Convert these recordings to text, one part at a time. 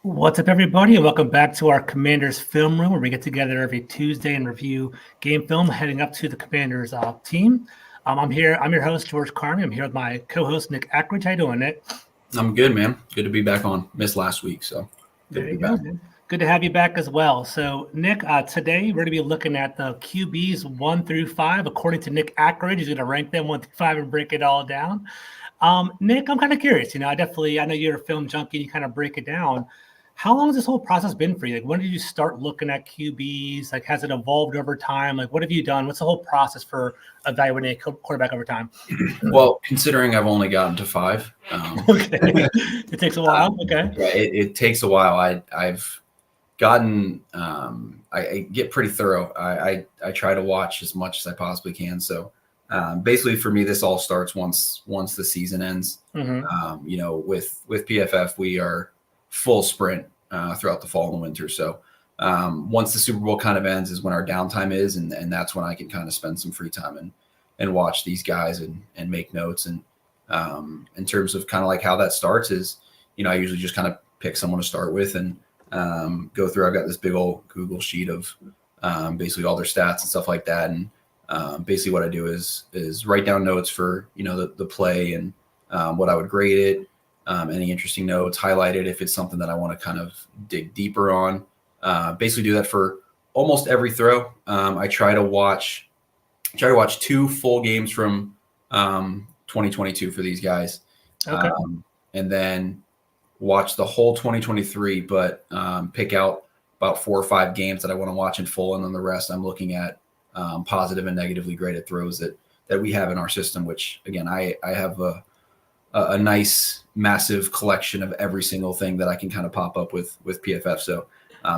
What's up, everybody, and welcome back to our Commanders Film Room, where we get together every Tuesday and review game film heading up to the Commanders team. I'm here. I'm your host, George Carney. I'm here with my co-host, Nick Akridge. How you doing, Nick? I'm good, man. Good to be back on. Missed last week, so good There to you be go, back. man. Good to have you back as well. So, Nick, today we're going to be looking at the QBs 1 through 5. According to Nick Akridge, he's going to rank them 1 through 5 and break it all down. Nick, I'm kind of curious. I know you're a film junkie. You kind of break it down. How long has this whole process been for you? Like, when did you start looking at QBs? Like, has it evolved over time? Like, what have you done? What's the whole process for evaluating a quarterback over time? Well, considering I've only gotten to 5, Okay, it takes a while. Okay, yeah, it takes a while. I've gotten I get pretty thorough. I try to watch as much as I possibly can. So basically, for me, this all starts once the season ends. With PFF, we are full sprint throughout the fall and the winter. So once the Super Bowl kind of ends is when our downtime is, and that's when I can kind of spend some free time and watch these guys and make notes. And in terms of kind of like how that starts is, I usually just kind of pick someone to start with and go through. I've got this big old Google sheet of basically all their stats and stuff like that. And basically what I do is write down notes for, the play and what I would grade it. Any interesting notes, highlight it if it's something that I want to kind of dig deeper on. Basically do that for almost every throw. I try to watch 2 full games from 2022 for these guys. okay. And then watch the whole 2023, but pick out about 4 or 5 games that I want to watch in full. And then the rest I'm looking at positive and negatively graded throws that we have in our system, which again, I have a nice massive collection of every single thing that I can kind of pop up with PFF. So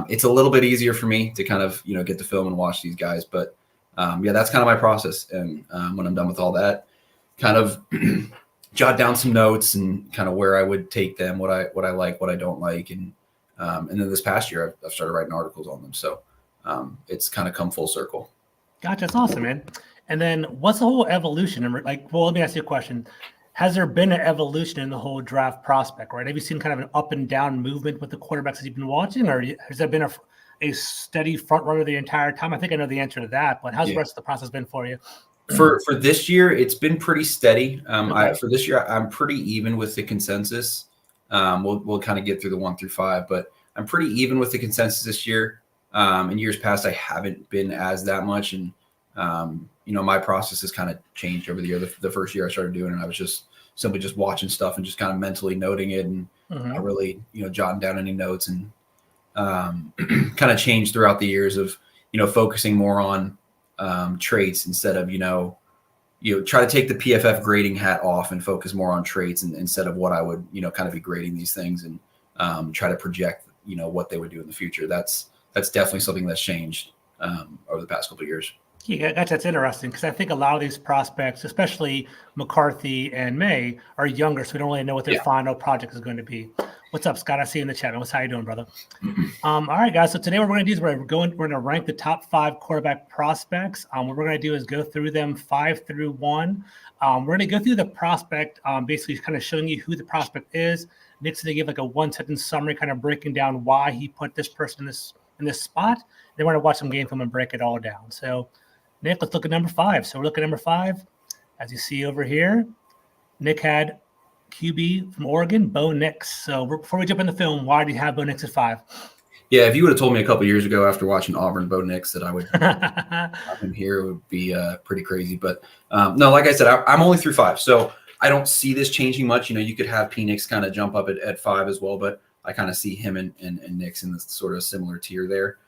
it's a little bit easier for me to kind of, get the film and watch these guys. But that's kind of my process. And when I'm done with all that, kind of jot down some notes and kind of where I would take them, what I like, what I don't like. And then this past year I've started writing articles on them. So it's kind of come full circle. Gotcha. That's awesome, man. And then what's the whole evolution? Let me ask you a question. Has there been an evolution in the whole draft prospect, right? Have you seen kind of an up and down movement with the quarterbacks that you've been watching, or has there been a steady front runner the entire time? I think I know the answer to that, but how's the rest of the process been for you? For this year, it's been pretty steady. Okay. For this year, I'm pretty even with the consensus. We'll kind of get through the 1 through 5, but I'm pretty even with the consensus this year. In years past, I haven't been as that much, and my process has kind of changed over the year. The first year I started doing it, I was just simply just watching stuff and just kind of mentally noting it, and not really jotting down any notes, and kind of changed throughout the years of focusing more on traits instead of try to take the PFF grading hat off and focus more on traits instead of what I would kind of be grading these things, and try to project what they would do in the future. That's definitely something that's changed over the past couple of years. Yeah, that's interesting because I think a lot of these prospects, especially McCarthy and May, are younger, so we don't really know what their final project is going to be. What's up, Scott? I see you in the chat. How you doing, brother? All right, guys. So today what we're going to do is we're going to rank the top 5 quarterback prospects. What we're going to do is go through them 5 through 1. We're going to go through the prospect, basically kind of showing you who the prospect is. Nick's going to give like a 1-sentence summary, kind of breaking down why he put this person in this spot. Then we're going to watch some game film and break it all down. So, Nick, let's look at number 5. So we're looking at number 5. As you see over here, Nick had QB from Oregon, Bo Nix. So before we jump in the film, why do you have Bo Nix at 5? Yeah, if you would have told me a couple of years ago after watching Auburn, Bo Nix, that I would have him here, it would be pretty crazy. But no, like I said, I'm only through 5. So I don't see this changing much. You could have P. Nix kind of jump up at 5 as well, but I kind of see him and Nix in this sort of similar tier there.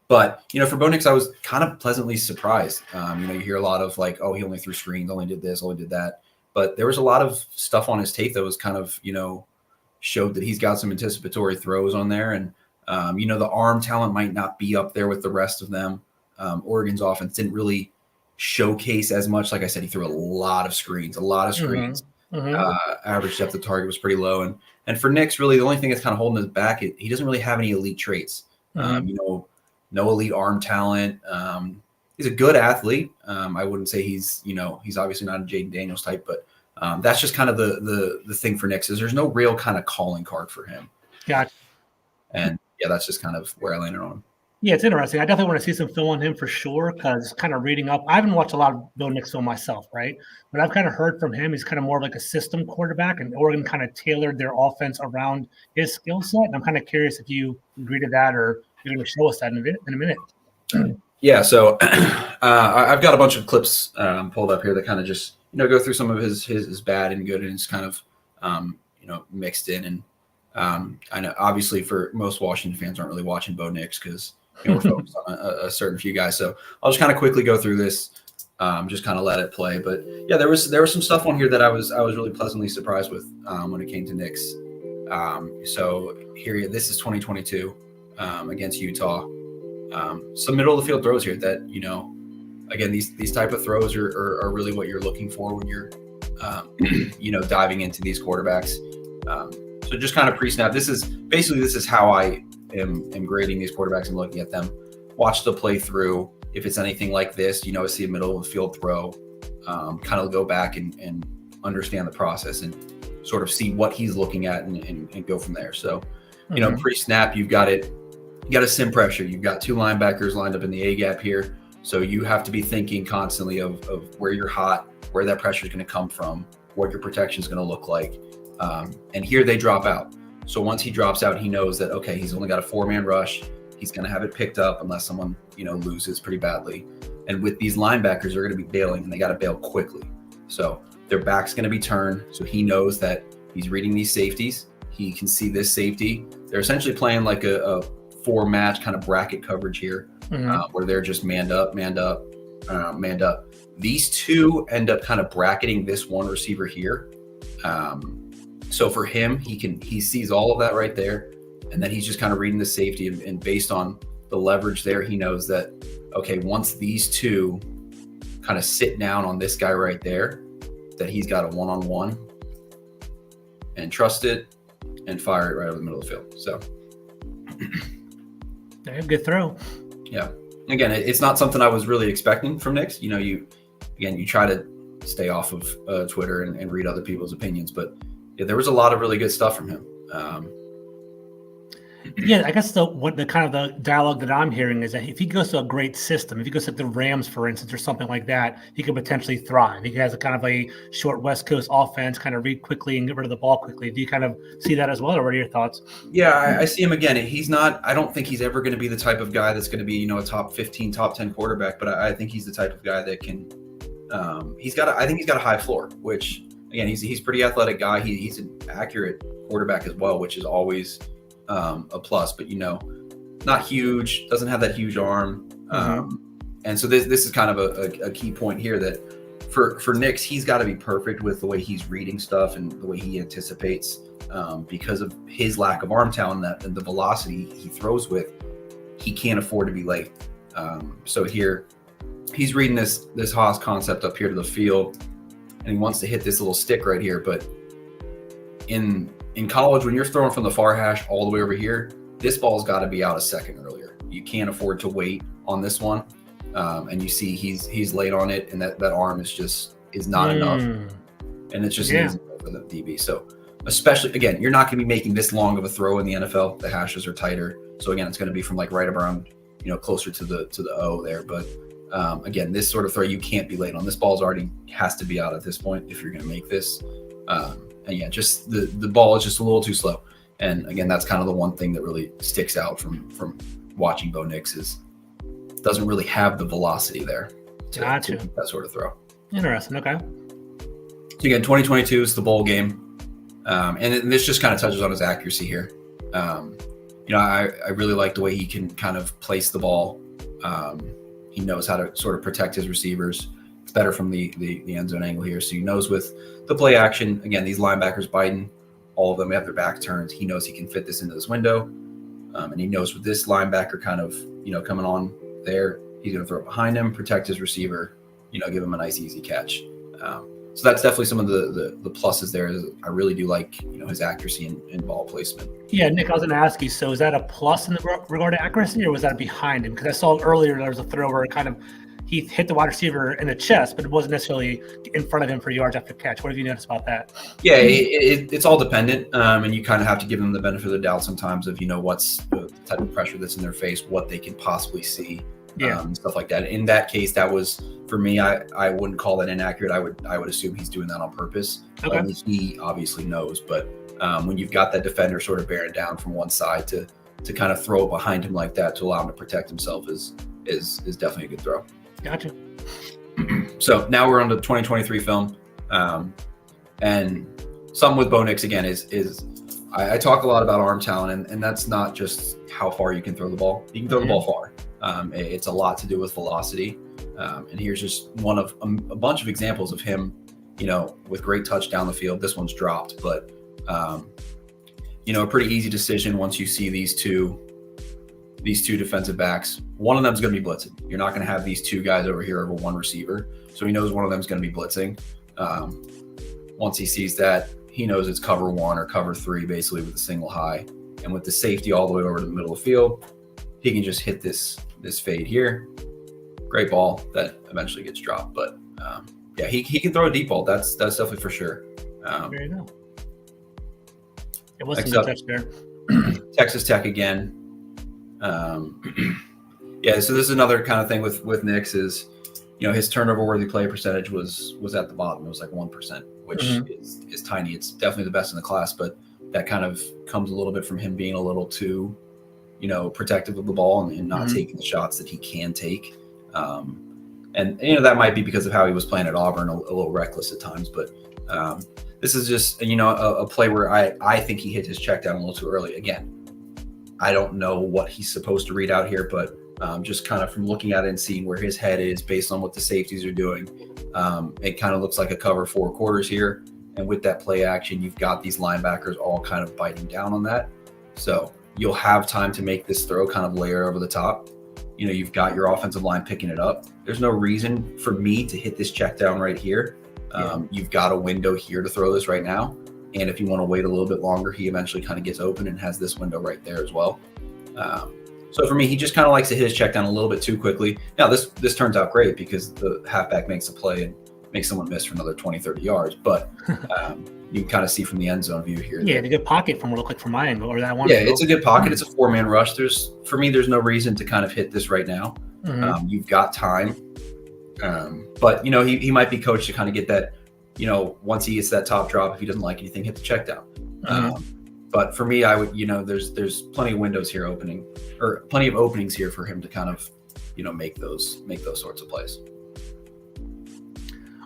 But, for Bo Nix, I was kind of pleasantly surprised. You hear a lot of like, oh, he only threw screens, only did this, only did that. But there was a lot of stuff on his tape that was kind of, showed that he's got some anticipatory throws on there. And, the arm talent might not be up there with the rest of them. Oregon's offense didn't really showcase as much. Like I said, he threw a lot of screens. Average depth of target was pretty low. And for Nix, really, the only thing that's kind of holding us back, he doesn't really have any elite traits. No elite arm talent. He's a good athlete. I wouldn't say he's obviously not a Jaden Daniels type, but that's just kind of the thing for Nix is there's no real kind of calling card for him. Gotcha. And yeah, that's just kind of where I landed on him. Yeah, it's interesting. I definitely want to see some film on him for sure, because kind of reading up, I haven't watched a lot of Bo Nix film myself, right? But I've kind of heard from him, he's kind of more of like a system quarterback, and Oregon kind of tailored their offense around his skill set. And I'm kind of curious if you agree to that, or you're going to show us that in a minute. Yeah, so I've got a bunch of clips pulled up here that kind of just go through some of his bad and good, and it's kind of mixed in. And I know obviously for most Washington fans aren't really watching Bo Nix because we're focused on a certain few guys. So I'll just kind of quickly go through this, just kind of let it play. But yeah, there was some stuff on here that I was really pleasantly surprised with when it came to Nix. So here, this is 2022 against Utah. Some middle of the field throws here that again, these type of throws are really what you're looking for when you're diving into these quarterbacks. So just kind of pre-snap. This is how I am grading these quarterbacks and looking at them. Watch the play through. If it's anything like this, see a middle of the field throw, kind of go back and understand the process and sort of see what he's looking at and go from there. So, pre-snap, you've got it. You got a sim pressure. You've got two linebackers lined up in the A gap here. So you have to be thinking constantly of where you're hot, where that pressure is going to come from, what your protection is going to look like. And here they drop out. So once he drops out, he knows that, okay, he's only got a 4-man rush. He's going to have it picked up unless someone, loses pretty badly. And with these linebackers, they're going to be bailing, and they got to bail quickly. So their back's going to be turned. So he knows that he's reading these safeties. He can see this safety. They're essentially playing like a 4-match kind of bracket coverage here, where they're just manned up. These two end up kind of bracketing this one receiver here. So for him, he sees all of that right there, and then he's just kind of reading the safety, and based on the leverage there, he knows that, okay, once these two kind of sit down on this guy right there, that he's got a one-on-one, and trust it and fire it right over the middle of the field. So good throw. Yeah. Again, it's not something I was really expecting from Nix. You try to stay off of Twitter and read other people's opinions, but yeah, there was a lot of really good stuff from him. Yeah, I guess the kind of the dialogue that I'm hearing is that if he goes to a great system, if he goes to the Rams, for instance, or something like that, he could potentially thrive. He has a kind of a short West Coast offense, kind of read quickly and get rid of the ball quickly. Do you kind of see that as well, or what are your thoughts? Yeah, I see him again. I don't think he's ever going to be the type of guy that's going to be, a top 15, top 10 quarterback, but I think he's the type of guy that can, I think he's got a high floor, which again, he's a pretty athletic guy. He's an accurate quarterback as well, which is always a plus, but not huge, doesn't have that huge arm. And so this is kind of a key point here that for Nix, he's got to be perfect with the way he's reading stuff and the way he anticipates, because of his lack of arm talent and the velocity he throws with, he can't afford to be late. So here he's reading this Haas concept up here to the field, and he wants to hit this little stick right here. But in college, when you're throwing from the far hash all the way over here, this ball's got to be out a second earlier. You can't afford to wait on this one. And you see he's late on it, and that arm is not enough. And it's just easy for the DB. So especially, again, you're not going to be making this long of a throw in the NFL. The hashes are tighter. So again, it's going to be from like right around, closer to the O there. But again, this sort of throw, you can't be late on. This ball's already has to be out at this point if you're going to make this. And yeah, just the ball is just a little too slow. And again, that's kind of the one thing that really sticks out from watching Bo Nix is doesn't really have the velocity there to make that sort of throw. Interesting. Okay. So again, 2022 is the bowl game. And this just kind of touches on his accuracy here. I really like the way he can kind of place the ball. He knows how to sort of protect his receivers. It's better from the end zone angle here. So he knows with the play action, again, these linebackers biting, all of them have their back turned. He knows he can fit this into this window. And he knows with this linebacker kind of, coming on there, he's going to throw it behind him, protect his receiver, give him a nice, easy catch. So that's definitely some of the pluses there. I really do like, his accuracy and ball placement. Yeah, Nick, I was going to ask you, so is that a plus in the regard to accuracy, or was that behind him? Because I saw earlier there was a throw where it kind of he hit the wide receiver in the chest, but it wasn't necessarily in front of him for yards after catch. What have you noticed about that? Yeah, it's all dependent, and you kind of have to give them the benefit of the doubt sometimes of, what's the type of pressure that's in their face, what they can possibly see, stuff like that. In that case, that was, for me, I wouldn't call that inaccurate. I would assume he's doing that on purpose. Okay. He obviously knows, but when you've got that defender sort of bearing down from one side to kind of throw it behind him like that to allow him to protect himself is definitely a good throw. Gotcha. So now we're on the 2023 film. And something with Bo Nix again is I talk a lot about arm talent, and that's not just how far you can throw the ball. You can throw the ball far. It's a lot to do with velocity. And here's just one of a bunch of examples of him, with great touch down the field. This one's dropped, but a pretty easy decision once you see these two defensive backs. One of them is going to be blitzing. You're not going to have these two guys over here over one receiver. So he knows one of them is going to be blitzing. Once he sees that, he knows it's cover 1 or cover 3, basically with a single high. And with the safety all the way over to the middle of the field, he can just hit this fade here. Great ball that eventually gets dropped. But he can throw a deep ball. That's definitely for sure. There you go. It wasn't a touch there. Texas Tech again. So this is another kind of thing with Nix is, his turnover worthy play percentage was at the bottom. It was like 1%, which is tiny. It's definitely the best in the class, but that kind of comes a little bit from him being a little too, protective of the ball and not taking the shots that he can take. And that might be because of how he was playing at Auburn, a little reckless at times, but this is just, a play where I think he hit his check down a little too early. Again, I don't know what he's supposed to read out here, but just kind of from looking at it and seeing where his head is based on what the safeties are doing, it kind of looks like a cover 4 quarters here. And with that play action, you've got these linebackers all kind of biting down on that. So you'll have time to make this throw kind of layer over the top. You've got your offensive line picking it up. There's no reason for me to hit this check down right here. You've got a window here to throw this right now. And if you want to wait a little bit longer, he eventually kind of gets open and has this window right there as well. So for me, he just kind of likes to hit his check down a little bit too quickly. Now, this turns out great because the halfback makes a play and makes someone miss for another 20, 30 yards. But you can kind of see from the end zone view here. Yeah, a good pocket from what it looked like from my angle. Or that one. Yeah, it's a good pocket. It's a 4-man rush. For me, there's no reason to kind of hit this right now. You've got time. But, he might be coached to kind of get that, once he gets that top drop, if he doesn't like anything, hit the check down. But for me, I would, there's plenty of windows here opening, or plenty of openings here for him to kind of, make those sorts of plays.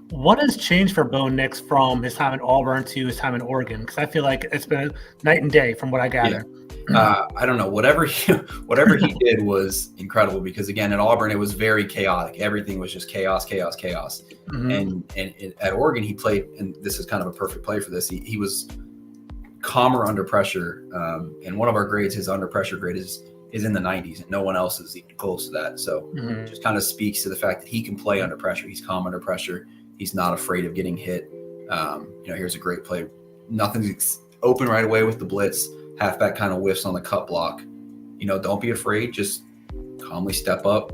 What has changed for Bo Nix from his time in Auburn to his time in Oregon? Because I feel like it's been night and day from what I gather. I don't know. Whatever he did was incredible because, again, at Auburn, it was very chaotic. Everything was just chaos. And at Oregon, he played, and this is kind of a perfect play for this. He was calmer under pressure. And one of our grades, his under pressure grade is in the 90s, and no one else is even close to that. So it just kind of speaks to the fact that he can play under pressure. He's calm under pressure. He's not afraid of getting hit. Here's a great play. Nothing's open right away with the blitz. Halfback kind of whiffs on the cut block. Don't be afraid. Just calmly step up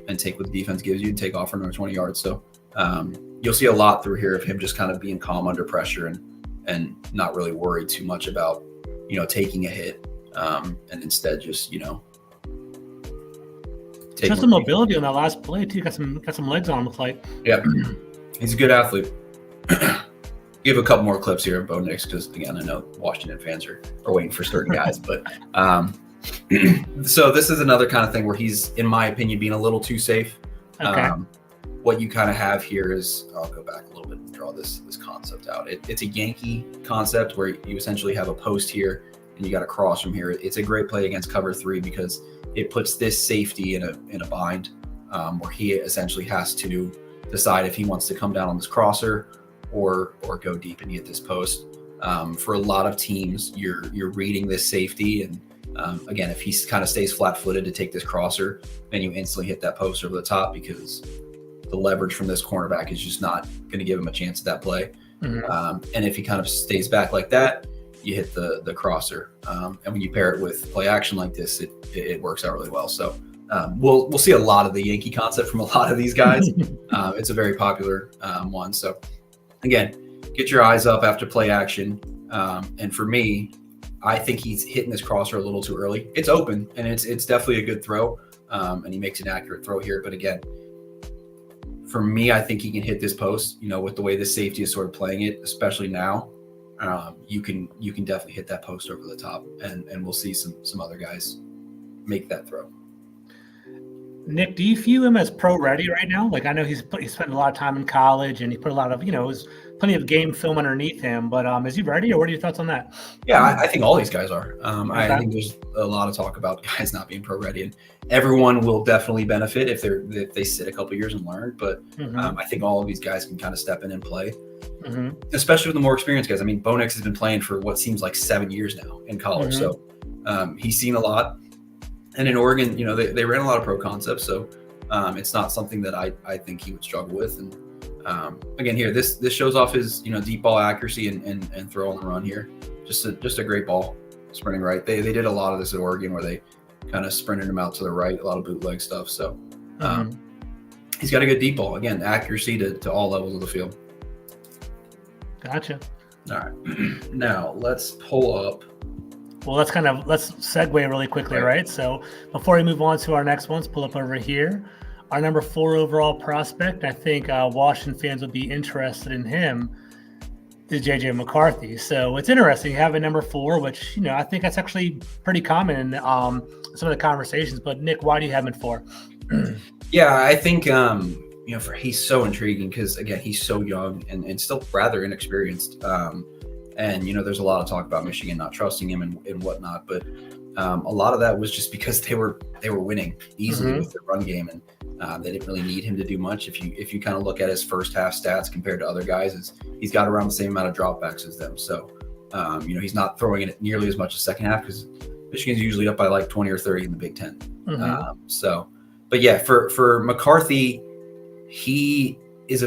and take what the defense gives you and take off for another 20 yards. So you'll see a lot through here of him just kind of being calm under pressure and not really worried too much about, taking a hit and instead just, Just some mobility on that last play too. Got some legs on him, looks like. Yeah, he's a good athlete. Give a couple more clips here of Bo Nix because, again, I know Washington fans are waiting for certain guys. But so this is another kind of thing where he's, in my opinion, being a little too safe. Okay. What you kind of have here is, I'll go back a little bit and draw this concept out. It's a Yankee concept where you essentially have a post here and you got a cross from here. It's a great play against cover 3 because it puts this safety in a bind where he essentially has to decide if he wants to come down on this crosser or go deep and get this post. For a lot of teams, you're reading this safety, and again, if he kind of stays flat-footed to take this crosser, then you instantly hit that post over the top because the leverage from this cornerback is just not going to give him a chance at that play. And if he kind of stays back like that, you hit the crosser. And when you pair it with play action like this, it works out really well. So we'll see a lot of the Yankee concept from a lot of these guys. It's a very popular one. So again, get your eyes up after play action. And for me, I think he's hitting this crosser a little too early. It's open, and it's definitely a good throw, and he makes an accurate throw here. But again, for me, I think he can hit this post. With the way the safety is sort of playing it, especially now, you can definitely hit that post over the top, and we'll see some other guys make that throw. Nick, do you view him as pro ready right now? Like, I know he spent a lot of time in college, and he put a lot of, there's plenty of game film underneath him, but is he ready, or what are your thoughts on that? Yeah, I think all these guys are. I think there's a lot of talk about guys not being pro ready, and everyone will definitely benefit if they sit a couple years and learn. But I think all of these guys can kind of step in and play, especially with the more experienced guys. I mean, Bo Nix has been playing for what seems like 7 years now in college, so he's seen a lot. And in Oregon, they ran a lot of pro concepts, so it's not something that I think he would struggle with. And again, here this shows off his deep ball accuracy and throw on the run here. Just a great ball, sprinting right. They did a lot of this at Oregon where they kind of sprinted him out to the right, a lot of bootleg stuff. So he's got a good deep ball. Again, accuracy to all levels of the field. Gotcha. All right, now let's pull up. Well, let's segue really quickly, right? So before we move on to our next ones, pull up over here. Our number 4 overall prospect, I think Washington fans would be interested in him, is J.J. McCarthy. So it's interesting you have a number 4, which, I think that's actually pretty common in some of the conversations. But Nick, why do you have him at 4? Yeah, I think, he's so intriguing because, again, he's so young and still rather inexperienced. And, there's a lot of talk about Michigan not trusting him and whatnot, but a lot of that was just because they were winning easily with their run game, and they didn't really need him to do much. If you kind of look at his first half stats compared to other guys, he's got around the same amount of dropbacks as them. So, he's not throwing it nearly as much as second half because Michigan's usually up by like 20 or 30 in the Big Ten. But yeah, for McCarthy, he is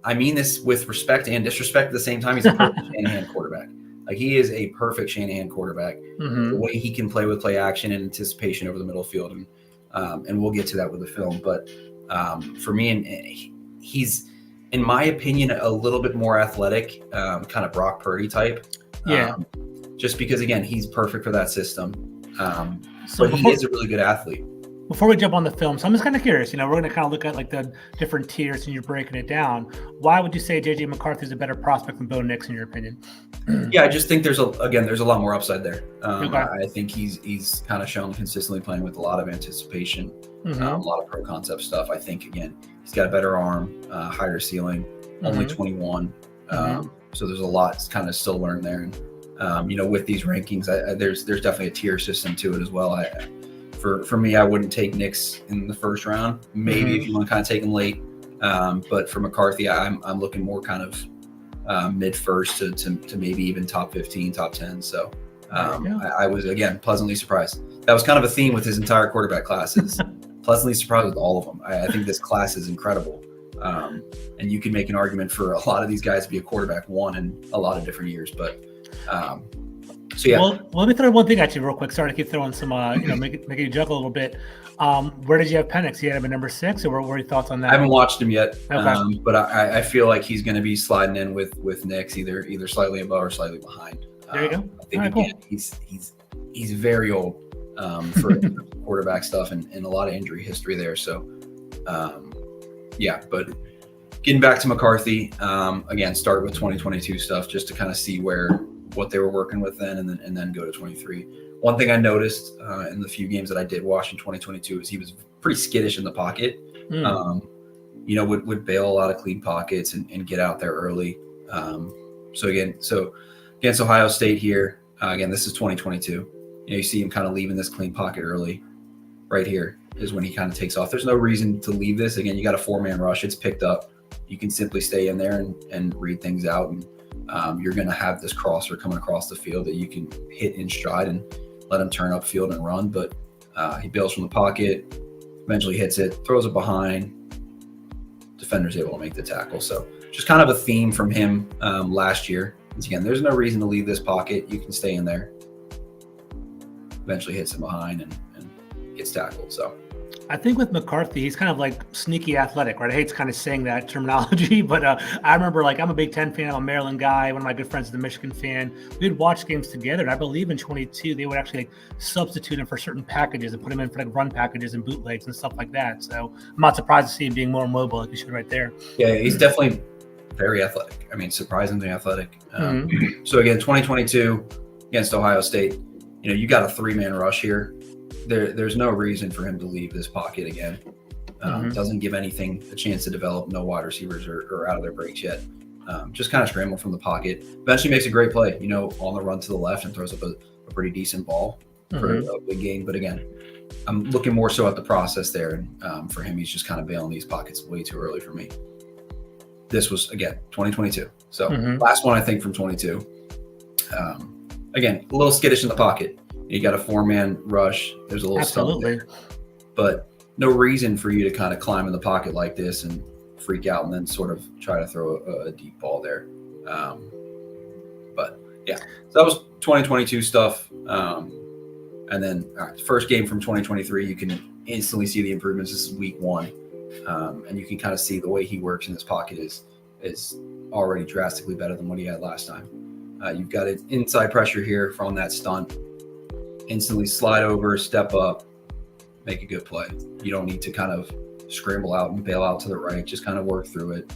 I mean this with respect and disrespect at the same time. He's a perfect Shanahan quarterback. Like, he is a perfect Shanahan quarterback. The way he can play with play action and anticipation over the middle field, and we'll get to that with the film. But for me, and he's, in my opinion, a little bit more athletic, kind of Brock Purdy type. Just because, again, he's perfect for that system. But he is a really good athlete. Before we jump on the film, so I'm just kind of curious, we're going to kind of look at like the different tiers and you're breaking it down. Why would you say J.J. McCarthy is a better prospect than Bo Nix in your opinion? Yeah, I just think there's a lot more upside there. I think he's kind of shown consistently playing with a lot of anticipation, a lot of pro concept stuff. I think, again, he's got a better arm, higher ceiling, only 21. So there's a lot kind of still learn there. And, with these rankings, there's definitely a tier system to it as well. For me, I wouldn't take Nix in the first round. Maybe if you want to kind of take him late. But for McCarthy, I'm looking more kind of mid first to maybe even top 15, top 10. So I was, again, pleasantly surprised. That was kind of a theme with his entire quarterback classes. Pleasantly surprised with all of them. I think this class is incredible. And you can make an argument for a lot of these guys to be a quarterback one in a lot of different years. But so yeah. Well, let me throw one thing at you real quick. Sorry to keep throwing some, make you juggle a little bit. Where did you have Penix? You had him at number 6, or what were your thoughts on that? I haven't watched him yet, okay. But I feel like he's going to be sliding in with Nix, either slightly above or slightly behind. There you go. I think again, cool. He's very old for quarterback stuff and a lot of injury history there. So yeah, but getting back to McCarthy, again, start with 2022 stuff just to kind of see what they were working with then, and then go to 23. One thing I noticed in the few games that I did watch in 2022 is he was pretty skittish in the pocket. Would bail a lot of clean pockets and get out there early. So against Ohio State here, again, this is 2022. You see him kind of leaving this clean pocket early. Right here is when he kind of takes off. There's no reason to leave this. Again, you got a 4-man rush. It's picked up. You can simply stay in there and read things out. And you're going to have this crosser coming across the field that you can hit in stride and let him turn upfield and run. But he bails from the pocket, eventually hits it, throws it behind. Defender's able to make the tackle. So just kind of a theme from him last year. Once again, there's no reason to leave this pocket. You can stay in there. Eventually hits him behind and gets tackled. So I think with McCarthy, he's kind of like sneaky athletic, right? I hate kind of saying that terminology, but I remember, like, I'm a Big Ten fan. I'm a Maryland guy. One of my good friends is a Michigan fan. We'd watch games together, and I believe in 22 they would actually like substitute him for certain packages and put him in for like run packages and bootlegs and stuff like that. So I'm not surprised to see him being more mobile, like you should right there. yeah, he's definitely very athletic. I mean, surprisingly athletic. So again, 2022 against Ohio State, you got a 3-man rush here. There's no reason for him to leave this pocket again. Doesn't give anything a chance to develop. No wide receivers are out of their breaks yet. Just kind of scramble from the pocket. Eventually makes a great play, on the run to the left, and throws up a pretty decent ball for a big gain. But again, I'm looking more so at the process there. And for him, he's just kind of bailing these pockets way too early for me. This was, again, 2022. So last one, I think, from 22. Again, a little skittish in the pocket. You got a 4-man rush. There's a little stuff there, but no reason for you to kind of climb in the pocket like this and freak out and then sort of try to throw a deep ball there. But yeah, so that was 2022 stuff. And then first game from 2023, you can instantly see the improvements. This is week 1. And you can kind of see the way he works in this pocket is already drastically better than what he had last time. You've got an inside pressure here from that stunt. Instantly slide over, step up, make a good play. You don't need to kind of scramble out and bail out to the right. Just kind of work through it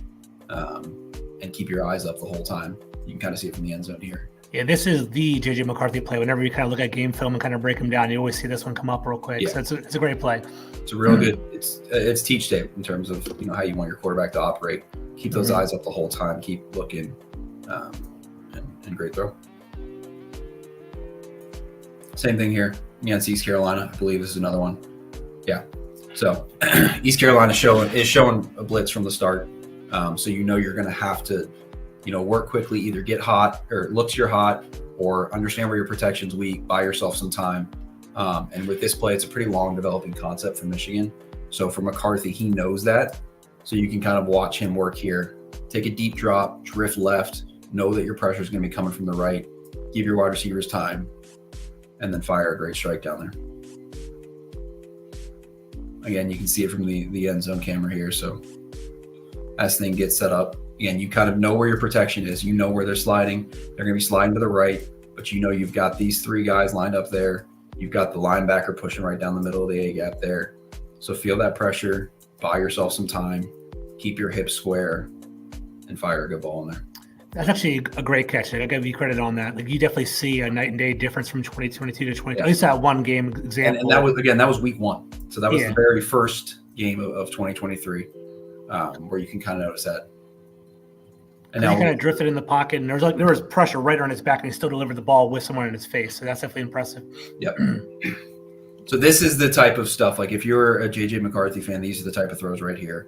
and keep your eyes up the whole time. You can kind of see it from the end zone here. Yeah, this is the J.J. McCarthy play. Whenever you kind of look at game film and kind of break him down, you always see this one come up real quick. Yeah. So it's a great play. It's a real good. It's teach tape in terms of how you want your quarterback to operate. Keep those eyes up the whole time. Keep looking, and great throw. Same thing here against East Carolina. I believe this is another one. Yeah. So East Carolina is showing a blitz from the start. So you're going to have to, work quickly, either get hot or looks you're hot, or understand where your protection's weak, buy yourself some time. And with this play, it's a pretty long developing concept for Michigan. So for McCarthy, he knows that. So you can kind of watch him work here. Take a deep drop, drift left, know that your pressure is going to be coming from the right, give your wide receivers time, and then fire a great strike down there. Again, you can see it from the end zone camera here. So as thing gets set up, again, you kind of know where your protection is. You know where they're sliding. They're going to be sliding to the right, but you've got these 3 guys lined up there. You've got the linebacker pushing right down the middle of the A gap there. So feel that pressure, buy yourself some time, keep your hips square, and fire a good ball in there. That's actually a great catch. I got to give you credit on that. Like, you definitely see a night and day difference from 2022 to 20. At least that one game example. And that was week 1. So that was the very first game of 2023, where you can kind of notice that. And now he kind of drifted in the pocket, and there was pressure right on his back, and he still delivered the ball with someone in his face. So that's definitely impressive. Yep. So this is the type of stuff. Like, if you're a J.J. McCarthy fan, these are the type of throws right here.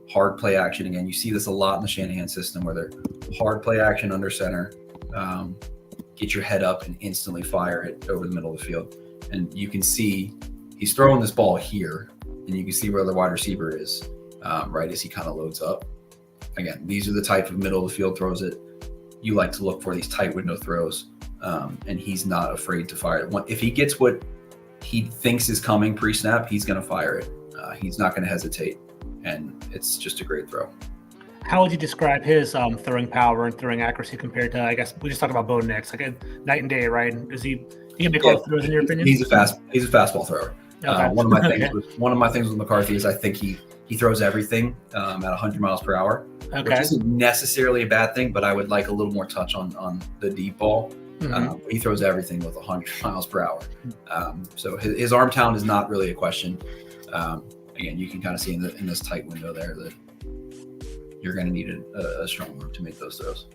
Hard play action. Again, you see this a lot in the Shanahan system, where they're hard play action under center. Get your head up and instantly fire it over the middle of the field. And you can see he's throwing this ball here, and you can see where the wide receiver is, right as he kind of loads up. Again, these are the type of middle of the field throws that you like to look for, these tight window throws. And he's not afraid to fire it. If he gets what he thinks is coming pre-snap, he's going to fire it. He's not going to hesitate. And it's just a great throw. How would you describe his throwing power and throwing accuracy compared to, I guess, we just talked about Bo Nix, like a night and day, right? Is he can make all the throws in your opinion? He's a fastball thrower. Okay. One of my things with McCarthy is I think he throws everything at 100 miles per hour, which isn't necessarily a bad thing, but I would like a little more touch on the deep ball. He throws everything with 100 miles per hour. So his arm talent is not really a question. Again, you can kind of see in this tight window there that you're going to need a strong arm to make those throws.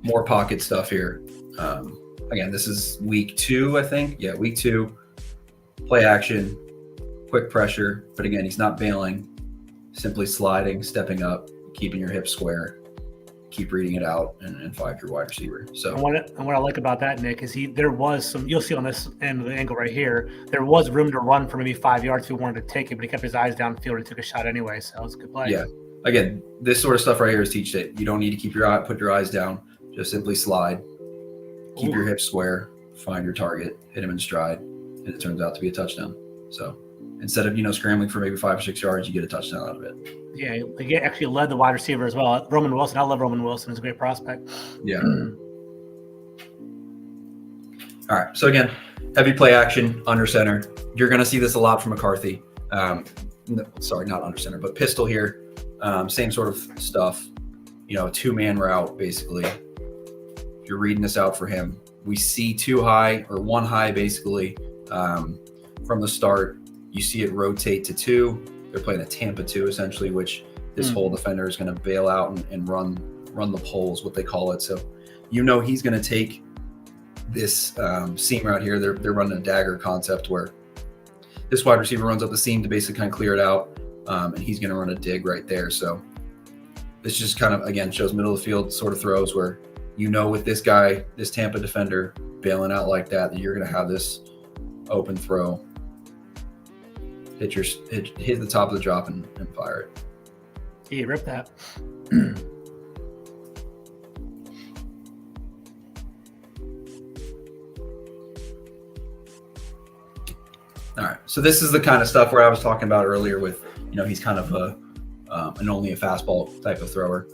More pocket stuff here. Again, this is week 2, I think. Yeah, week 2. Play action, quick pressure. But again, he's not bailing. Simply sliding, stepping up, keeping your hips square. Keep reading it out and find your wide receiver. So and what I like about that, Nick, is there was some, you'll see on this end of the angle right here, there was room to run for maybe 5 yards if he wanted to take it, but he kept his eyes downfield and took a shot anyway. So it was a good play. Yeah. Again, this sort of stuff right here is teach tape. You don't need to put your eyes down. Just simply slide. keep your hips square, find your target, hit him in stride, and it turns out to be a touchdown. So instead of, scrambling for maybe 5 or 6 yards, you get a touchdown out of it. Yeah, he actually led the wide receiver as well. Roman Wilson. I love Roman Wilson. He's a great prospect. Yeah. All right. So again, heavy play action, under center. You're going to see this a lot from McCarthy. Sorry, not under center, but pistol here. Same sort of stuff. A 2-man route, basically. If you're reading this out for him, we see 2 high or 1 high, basically, from the start. You see it rotate to 2. They're playing a Tampa 2, essentially, which this whole defender is going to bail out and run the poles, what they call it. So, he's going to take this seam route here. They're running a dagger concept where this wide receiver runs up the seam to basically kind of clear it out, and he's going to run a dig right there. So this just kind of, again, shows middle of the field sort of throws where with this guy, this Tampa defender bailing out like that you're going to have this open throw. Hit the top of the drop and fire it. Yeah, rip that. All right, so this is the kind of stuff where I was talking about earlier with, he's kind of only a fastball type of thrower,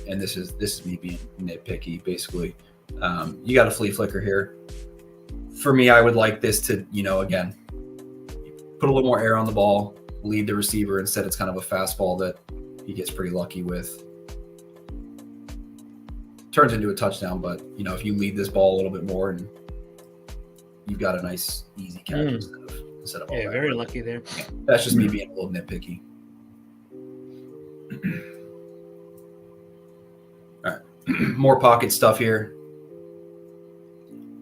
and this is me being nitpicky, basically. You got a flea flicker here. For me, I would like this to, again, put a little more air on the ball, lead the receiver. Instead, it's kind of a fastball that he gets pretty lucky with. Turns into a touchdown, but, if you lead this ball a little bit more and you've got a nice, easy catch instead of all that. Very lucky there. That's just me being a little nitpicky. All right, more pocket stuff here.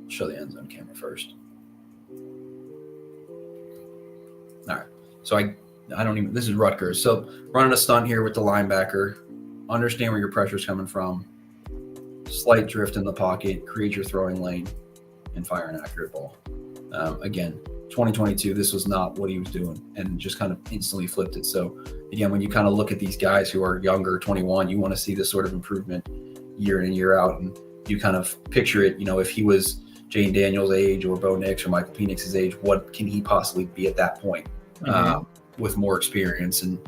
Show the end zone camera first. All right, so I don't even. This is Rutgers. So running a stunt here with the linebacker. Understand where your pressure is coming from. Slight drift in the pocket. Create your throwing lane, and fire an accurate ball. Again, 2022, this was not what he was doing, and just kind of instantly flipped it. So again, when you kind of look at these guys who are younger, 21, you want to see this sort of improvement year in and year out, and you kind of picture it. If he was Jane Daniels' age or Bo Nix or Michael Penix's age, what can he possibly be at that point with more experience and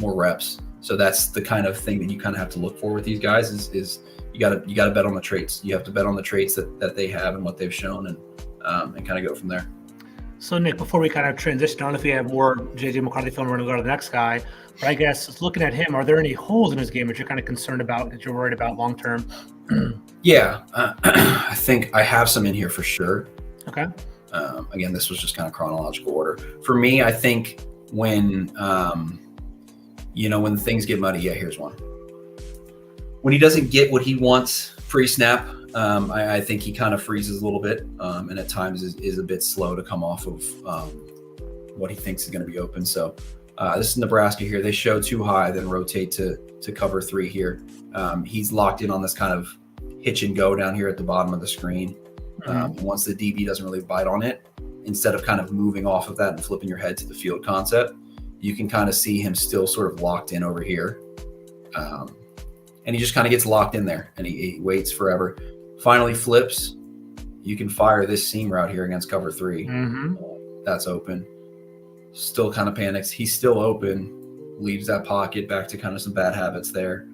more reps? So that's the kind of thing that you kind of have to look for with these guys is you got to bet on the traits. You have to bet on the traits that they have and what they've shown, and kind of go from there. So Nick, before we kind of transition, I don't know if you have more JJ McCarthy film, we're going to go to the next guy. But I guess looking at him, are there any holes in his game that you're kind of concerned about, that you're worried about long term? Yeah, I think I have some in here for sure. Okay. Again, this was just kind of chronological order for me. I think when when things get muddy, here's one. When he doesn't get what he wants pre-snap, I think he kind of freezes a little bit, and at times is a bit slow to come off of what he thinks is going to be open. So this is Nebraska here. They show 2 high, then rotate to cover 3 here. He's locked in on this kind of hitch and go down here at the bottom of the screen. Once the DB doesn't really bite on it, instead of kind of moving off of that and flipping your head to the field concept, you can kind of see him still sort of locked in over here. And he just kind of gets locked in there, and he waits forever. Finally flips. You can fire this seam route here against cover 3. That's open. Still kind of panics. He's still open. Leaves that pocket, back to kind of some bad habits there.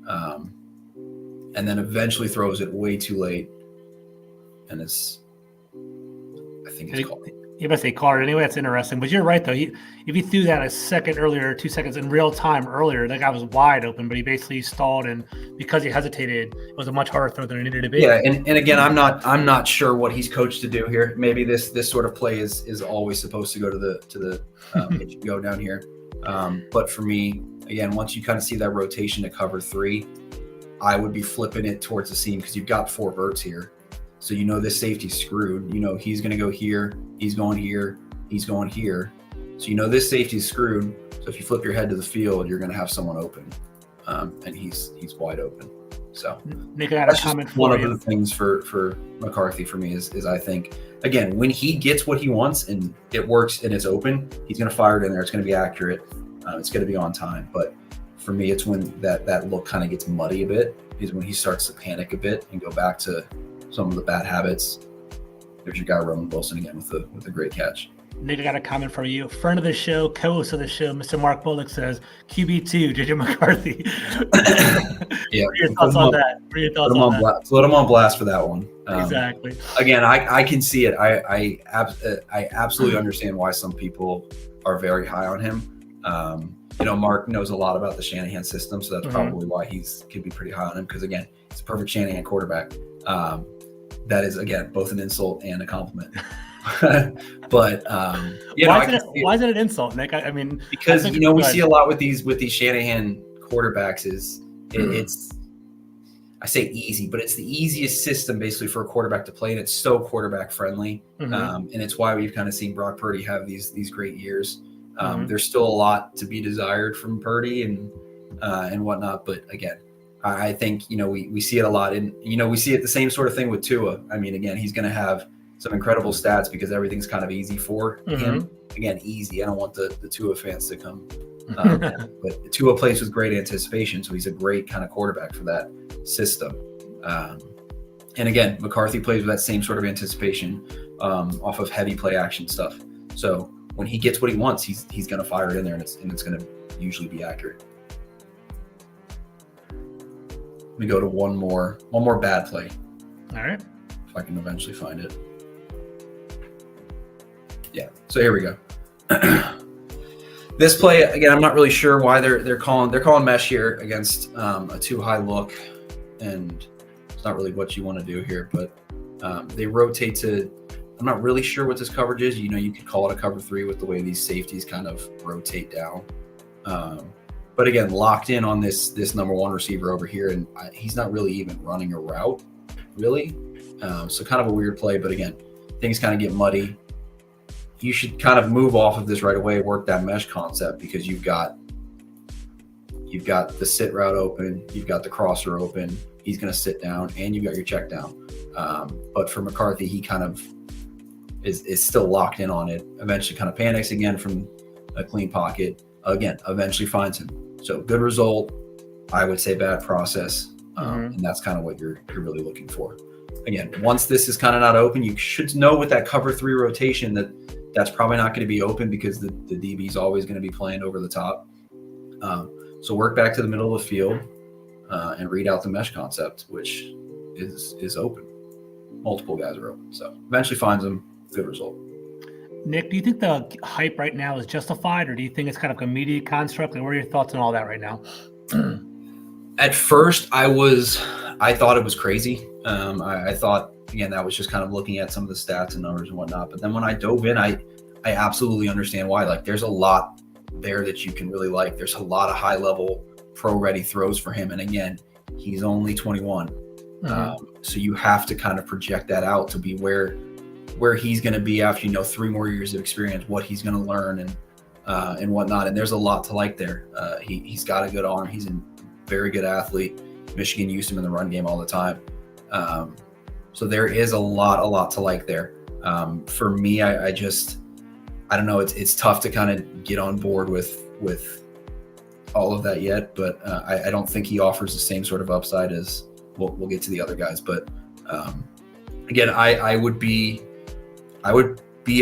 And then eventually throws it way too late. And I think it's called. You must say card anyway. That's interesting. But you're right, though. If he threw that a second earlier, 2 seconds in real time earlier, that guy was wide open, but he basically stalled, and because he hesitated, it was a much harder throw than it needed to be. Yeah, and again, I'm not sure what he's coached to do here. Maybe this sort of play is always supposed to go to the pitch and go down here. But for me, again, once you kind of see that rotation to cover 3, I would be flipping it towards the seam because you've got 4 verts here. So this safety's screwed. He's going to go here. He's going here. He's going here. So this safety's screwed. So if you flip your head to the field, you're going to have someone open, and he's wide open. So Nick, I got a comment for you. One of the things for McCarthy for me is I think, again, when he gets what he wants and it works and it's open, he's going to fire it in there. It's going to be accurate. It's going to be on time. But for me, it's when that look kind of gets muddy a bit, is when he starts to panic a bit and go back to some of the bad habits. There's your guy, Roman Wilson, again with a great catch. Nick, I got a comment for you. Friend of the show, co-host of the show, Mr. Mark Bullock says, QB2, JJ McCarthy. Yeah. What are your thoughts on that? What are your thoughts on that? Put him on blast for that one. Exactly. Again, I can see it. I absolutely understand why some people are very high on him. Mark knows a lot about the Shanahan system, so that's probably why could be pretty high on him, because, again, he's a perfect Shanahan quarterback. That is, again, both an insult and a compliment. But why is it an insult, Nick? I mean, because we see a lot with these Shanahan quarterbacks it's I say easy, but it's the easiest system basically for a quarterback to play, and it's so quarterback friendly. And it's why we've kind of seen Brock Purdy have these great years. There's still a lot to be desired from Purdy and whatnot, but again, I think we see it a lot, and we see it the same sort of thing with Tua. I mean, again, he's going to have some incredible stats because everything's kind of easy for him. Again, easy. I don't want the Tua fans to come, but Tua plays with great anticipation, so he's a great kind of quarterback for that system. And again, McCarthy plays with that same sort of anticipation off of heavy play action stuff. So when he gets what he wants, he's going to fire it in there, and it's going to usually be accurate. Let me go to one more bad play. All right. If I can eventually find it. Yeah. So here we go. This play, again, I'm not really sure why they're calling mesh here against a too high look, and it's not really what you want to do here, but they rotate to, I'm not really sure what this coverage is. You could call it a cover 3 with the way these safeties kind of rotate down. But again, locked in on this number 1 receiver over here, and he's not really even running a route, really. So kind of a weird play, but again, things kind of get muddy. You should kind of move off of this right away, work that mesh concept, because you've got the sit route open, you've got the crosser open, he's going to sit down, and you've got your check down. But for McCarthy, he kind of is still locked in on it. Eventually kind of panics again from a clean pocket. Again, eventually finds him. So good result. I would say bad process. And that's kind of what you're really looking for. Again, once this is kind of not open, you should know with that cover 3 rotation that's probably not going to be open, because the DB is always going to be playing over the top. So work back to the middle of the field and read out the mesh concept, which is open. Multiple guys are open. So eventually finds them. Good result. Nick, do you think the hype right now is justified, or do you think it's kind of a media construct? And what are your thoughts on all that right now? At first, I thought it was crazy. I thought, again, that was just kind of looking at some of the stats and numbers and whatnot. But then when I dove in, I absolutely understand why. Like, there's a lot there that you can really like. There's a lot of high level pro ready throws for him. And again, he's only 21. So you have to kind of project that out to be where he's going to be after 3 more years of experience, what he's going to learn and whatnot. And there's a lot to like there. He's got a good arm. He's a very good athlete. Michigan used him in the run game all the time. So there is a lot to like there. For me, I don't know. It's tough to kind of get on board with all of that yet, but I don't think he offers the same sort of upside as we'll get to the other guys. But again, I would be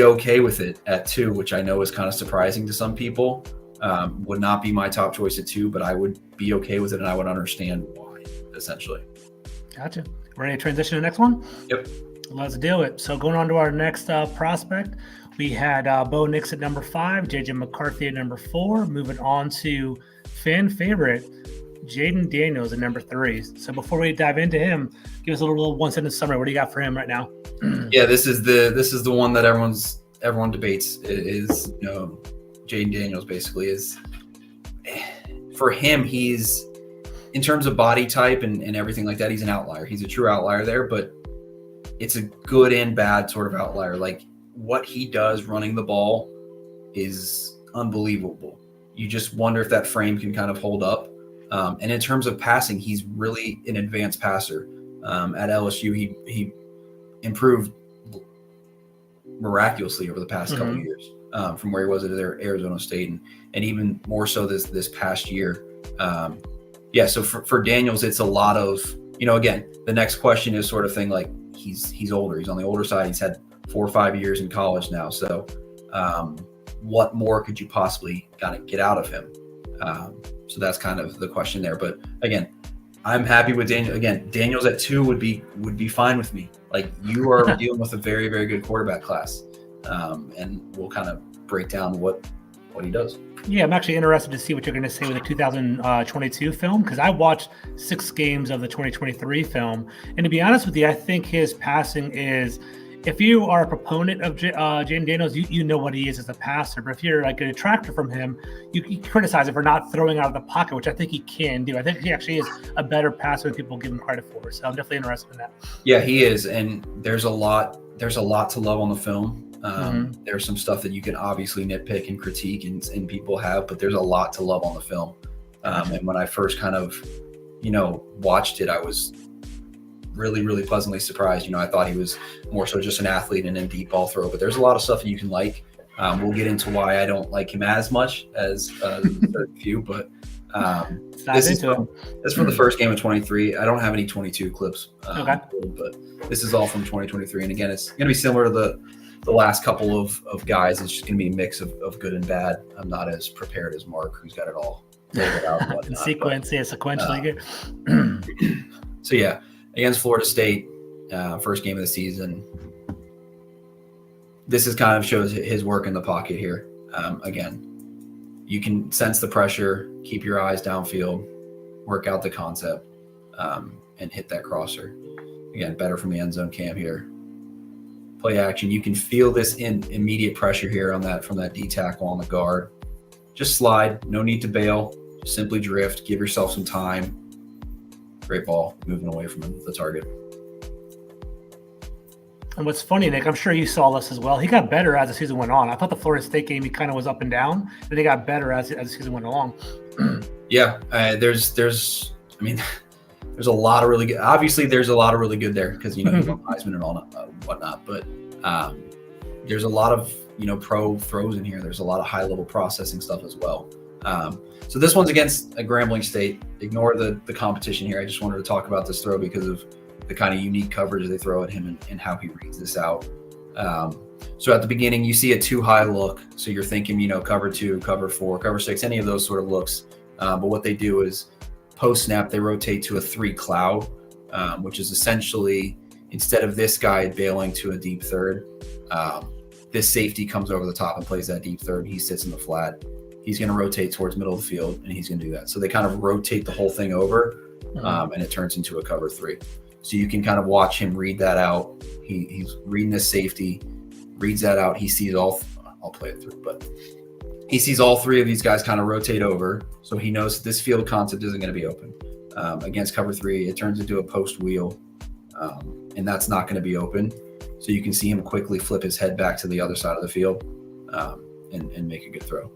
okay with it at 2, which I know is kind of surprising to some people. Would not be my top choice at 2, but I would be okay with it, and I would understand why, essentially. Gotcha. Ready to transition to the next one? Yep. Let's do it. So going on to our next prospect, we had Bo Nix at number 5, JJ McCarthy at number 4. Moving on to fan favorite, Jaden Daniels at number 3. So before we dive into him, give us a little 1-sentence summary. What do you got for him right now? Yeah, this is the one that everyone debates. Is Jaden Daniels basically is, for him, he's, in terms of body type and everything like that, he's an outlier. He's a true outlier there, but it's a good and bad sort of outlier. Like, what he does running the ball is unbelievable. You just wonder if that frame can kind of hold up. And in terms of passing, he's really an advanced passer. At LSU, he improved miraculously over the past couple of years, from where he was at Arizona State, and even more so this past year. Yeah, so for Daniels, it's a lot of, again, the next question is sort of thing like he's older. He's on the older side. He's had 4 or 5 years in college now. So what more could you possibly kind of get out of him? So that's kind of the question there. But again, I'm happy with Daniel. Again, Daniels at 2 would be fine with me. Like, you are dealing with a very, very good quarterback class. And we'll kind of break down what he does. Yeah, I'm actually interested to see what you're going to say with the 2022 film, because I watched 6 games of the 2023 film. And to be honest with you, I think his passing is, if you are a proponent of Jaden Daniels, you know what he is as a passer. But if you're like a detractor from him, you criticize him for not throwing out of the pocket, which I think he can do. I think he actually is a better passer than people give him credit for. So I'm definitely interested in that. Yeah, he is. And there's a lot to love on the film. There's some stuff that you can obviously nitpick and critique and people have, but there's a lot to love on the film. And when I first kind of, watched it, I was really, really pleasantly surprised. I thought he was more so just an athlete and a deep ball throw, but there's a lot of stuff that you can like. We'll get into why I don't like him as much as certain few, but this is from the first game of 23. I don't have any 22 clips, okay, but this is all from 2023. And again, it's going to be similar to the last couple of guys. It's just going to be a mix of good and bad. I'm not as prepared as Mark, who's got it all laid out. And whatnot, sequentially good. So yeah, against Florida State, first game of the season. This is kind of shows his work in the pocket here. Again, you can sense the pressure, keep your eyes downfield, work out the concept, and hit that crosser. Again, better from the end zone cam here. Play action. You can feel this immediate pressure here from that D tackle on the guard. Just slide. No need to bail. Just simply drift. Give yourself some time. Great ball. Moving away from the target. And what's funny, Nick, I'm sure you saw this as well. He got better as the season went on. I thought the Florida State game, he kind of was up and down, and they got better as the season went along. Yeah, there's a lot of really good. Obviously, there's a lot of really good there because he's on Heisman and all whatnot. But there's a lot of pro throws in here. There's a lot of high level processing stuff as well. So this one's against a Grambling State. Ignore the competition here. I just wanted to talk about this throw because of the kind of unique coverage they throw at him and how he reads this out. So at the beginning, you see a too high look. So you're thinking, cover 2, cover 4, cover 6, any of those sort of looks. But what they do is post snap, they rotate to a 3 cloud, which is essentially, instead of this guy bailing to a deep third, this safety comes over the top and plays that deep third. He sits in the flat. He's going to rotate towards middle of the field, and he's going to do that. So they kind of rotate the whole thing over, and it turns into a cover 3. So you can kind of watch him read that out. He's reading this safety, reads that out. He sees all. I'll play it through, but he sees all 3 of these guys kind of rotate over. So he knows that this field concept isn't going to be open. Against cover 3, it turns into a post wheel, and that's not going to be open. So you can see him quickly flip his head back to the other side of the field and make a good throw.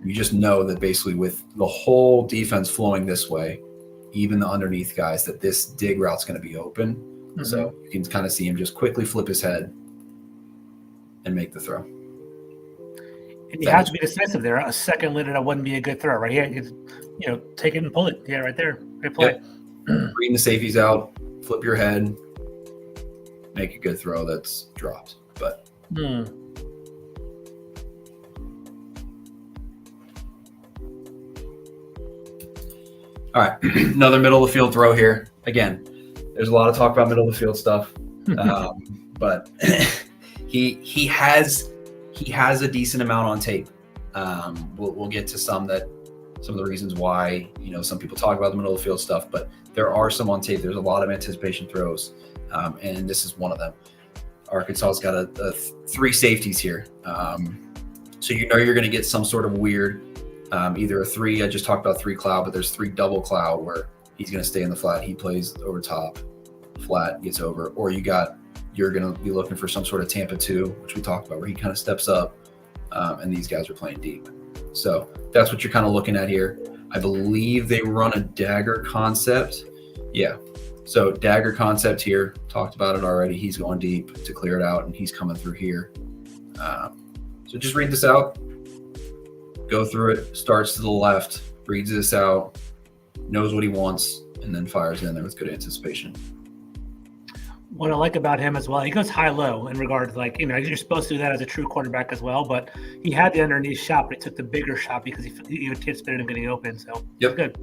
You just know that basically with the whole defense flowing this way, even the underneath guys, that this dig route's going to be open. Mm-hmm. So you can kind of see him just quickly flip his head and make the throw. And you have to be decisive there. A second later, that wouldn't be a good throw, right? Yeah, take it and pull it. Yeah, right there. Great play. Yep. Reading the safeties out, flip your head, make a good throw that's dropped. But all right, another middle of the field throw here. Again, there's a lot of talk about middle of the field stuff, but he has a decent amount on tape. We'll get to some of the reasons why some people talk about the middle of the field stuff, but there are some on tape. There's a lot of anticipation throws, and this is one of them. Arkansas's got a 3 safeties here, so you're going to get some sort of weird. Either a 3, I just talked about 3 cloud, but there's 3 double cloud where he's going to stay in the flat. He plays over top, flat, gets over. Or you're going to be looking for some sort of Tampa 2, which we talked about, where he kind of steps up and these guys are playing deep. So that's what you're kind of looking at here. I believe they run a dagger concept. Yeah. So dagger concept here, talked about it already. He's going deep to clear it out, and he's coming through here. So just read this out. Go through it, starts to the left, reads this out, knows what he wants, and then fires in there with good anticipation. What I like about him as well, he goes high-low in regard to, like, you're supposed to do that as a true quarterback as well, but he had the underneath shot, but he took the bigger shot because he anticipated him getting open. So yep, good.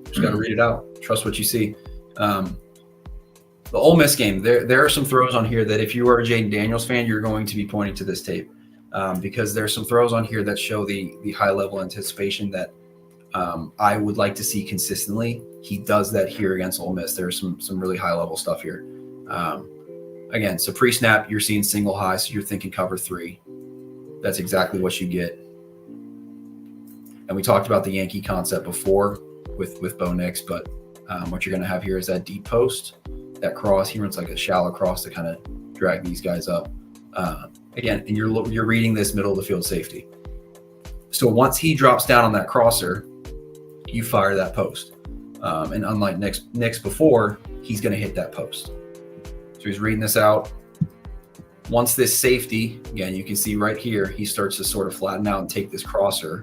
Just got to read it out. Trust what you see. The Ole Miss game, there are some throws on here that if you are a Jaden Daniels fan, you're going to be pointing to this tape because there's some throws on here that show the high-level anticipation that I would like to see consistently. He does that here against Ole Miss. There's some really high-level stuff here. Again, so pre-snap, you're seeing single high, so you're thinking cover 3. That's exactly what you get. And we talked about the Yankee concept before with Bo Nix, but what you're going to have here is that deep post, that cross. He runs like a shallow cross to kind of drag these guys up. Again, and you're reading this middle of the field safety. So once he drops down on that crosser, you fire that post. And unlike Nix before, he's going to hit that post. So he's reading this out. Once this safety, again, you can see right here, he starts to sort of flatten out and take this crosser.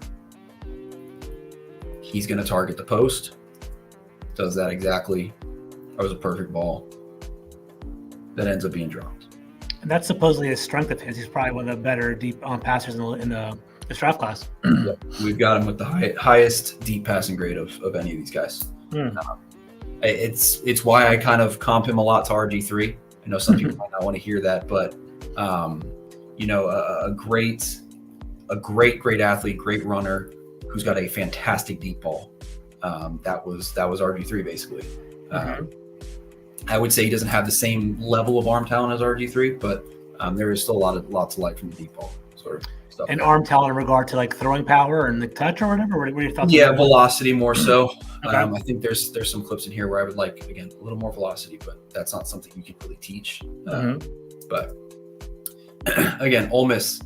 He's going to target the post. Does that exactly. That was a perfect ball. That ends up being dropped. And that's supposedly a strength of his. He's probably one of the better deep passers in the draft class. Yep. We've got him with the highest deep passing grade of any of these guys. It's why I kind of comp him a lot to RG3. I know some people might not want to hear that, but a great athlete, great runner who's got a fantastic deep ball. That was RG3 basically. I would say he doesn't have the same level of arm talent as RG3, but there is still lots to like from the deep ball sort of stuff. And arm talent in regard to like throwing power and the touch or whatever. What are your thoughts? Yeah, velocity more so. Okay. I think there's some clips in here where I would like, again, a little more velocity, but that's not something you can really teach. But again, Ole Miss,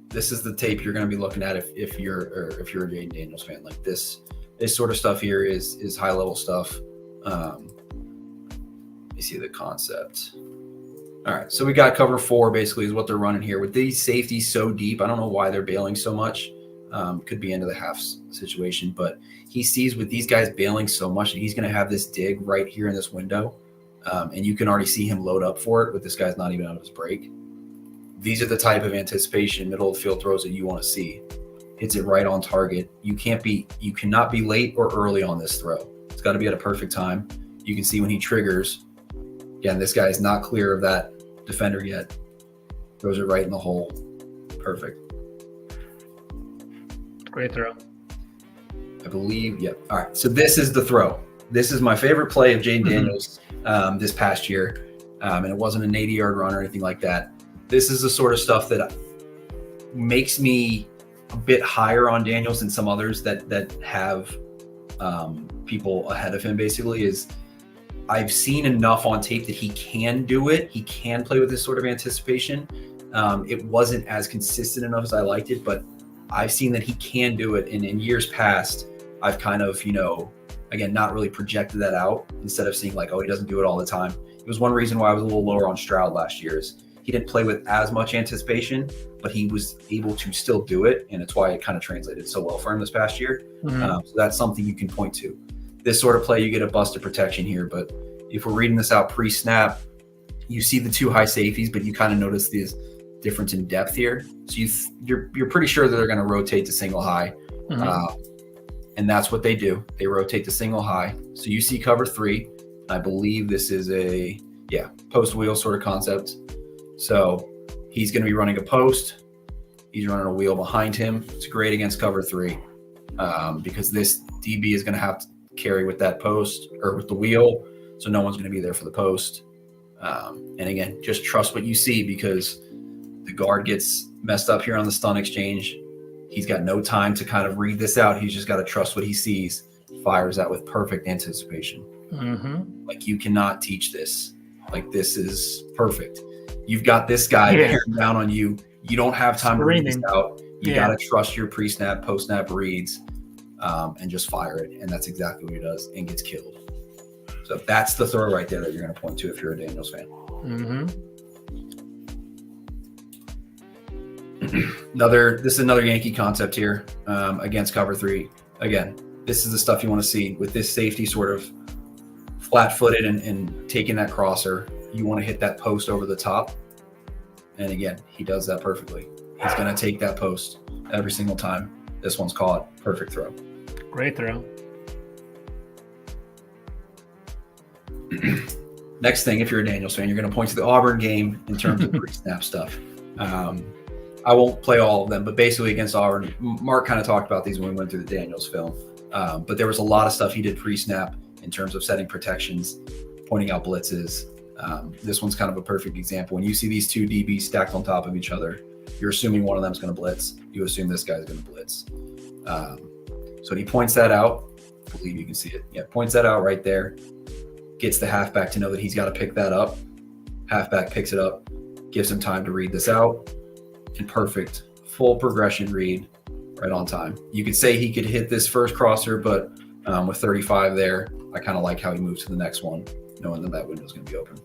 this is the tape you're going to be looking at if you're a Jaden Daniels fan. Like this sort of stuff here is high level stuff. Let me see the concept. All right, so we got cover 4 basically is what they're running here with these safeties so deep. I don't know why they're bailing so much. Could be into the half situation, but he sees with these guys bailing so much that he's going to have this dig right here in this window, and you can already see him load up for it with this guy's not even out of his break. These are the type of anticipation middle of the field throws that you want to see. Hits it right on target. You cannot be late or early on this throw. It's got to be at a perfect time. You can see when he triggers. Again, this guy is not clear of that defender yet. Throws it right in the hole. Perfect. Great throw. I believe, yep. All right, so this is the throw. This is my favorite play of Jaden Daniels this past year, and it wasn't an 80-yard run or anything like that. This is the sort of stuff that makes me a bit higher on Daniels than some others that have people ahead of him, basically, is I've seen enough on tape that he can do it. He can play with this sort of anticipation. It wasn't as consistent enough as I liked it, but I've seen that he can do it. And in years past, I've kind of, again, not really projected that out instead of seeing like, oh, he doesn't do it all the time. It was one reason why I was a little lower on Stroud last year is he didn't play with as much anticipation, but he was able to still do it. And it's why it kind of translated so well for him this past year. So that's something you can point to. This sort of play, you get a busted protection here. But if we're reading this out pre-snap, you see the 2 high safeties, but you kind of notice this difference in depth here. So you're pretty sure that they're going to rotate to single high. And that's what they do. They rotate to single high. So you see cover 3. I believe this is a post wheel sort of concept. So he's going to be running a post. He's running a wheel behind him. It's great against cover 3 because this DB is going to have to carry with that post or with the wheel. So no one's going to be there for the post. And again, just trust what you see because the guard gets messed up here on the stun exchange. He's got no time to kind of read this out. He's just got to trust what he sees. Fires out with perfect anticipation. Like you cannot teach this. Like this is perfect. You've got this guy bearing down on you. You don't have time to read this out. You got to trust your pre-snap, post-snap reads and just fire it. And that's exactly what he does and gets killed. So that's the throw right there that you're going to point to if you're a Daniels fan. This is another Yankee concept here against cover 3. Again, this is the stuff you want to see with this safety sort of flat-footed and taking that crosser. You want to hit that post over the top. And again, he does that perfectly. He's going to take that post every single time. This one's caught. Perfect throw. Great throw. Next thing, if you're a Daniels fan, you're going to point to the Auburn game in terms of pre-snap stuff. I won't play all of them, but basically against Auburn, Mark kind of talked about these when we went through the Daniels film. But there was a lot of stuff he did pre-snap in terms of setting protections, pointing out blitzes. This one's kind of a perfect example. When you see these two DBs stacked on top of each other, you're assuming one of them's going to blitz. You assume this guy's going to blitz. So he points that out. I believe you can see it. Yeah, points that out right there. Gets the halfback to know that he's got to pick that up. Halfback picks it up, gives him time to read this out. And perfect, full progression read right on time. You could say he could hit this first crosser, but with 35 there, I kind of like how he moves to the next one, knowing that window's going to be open.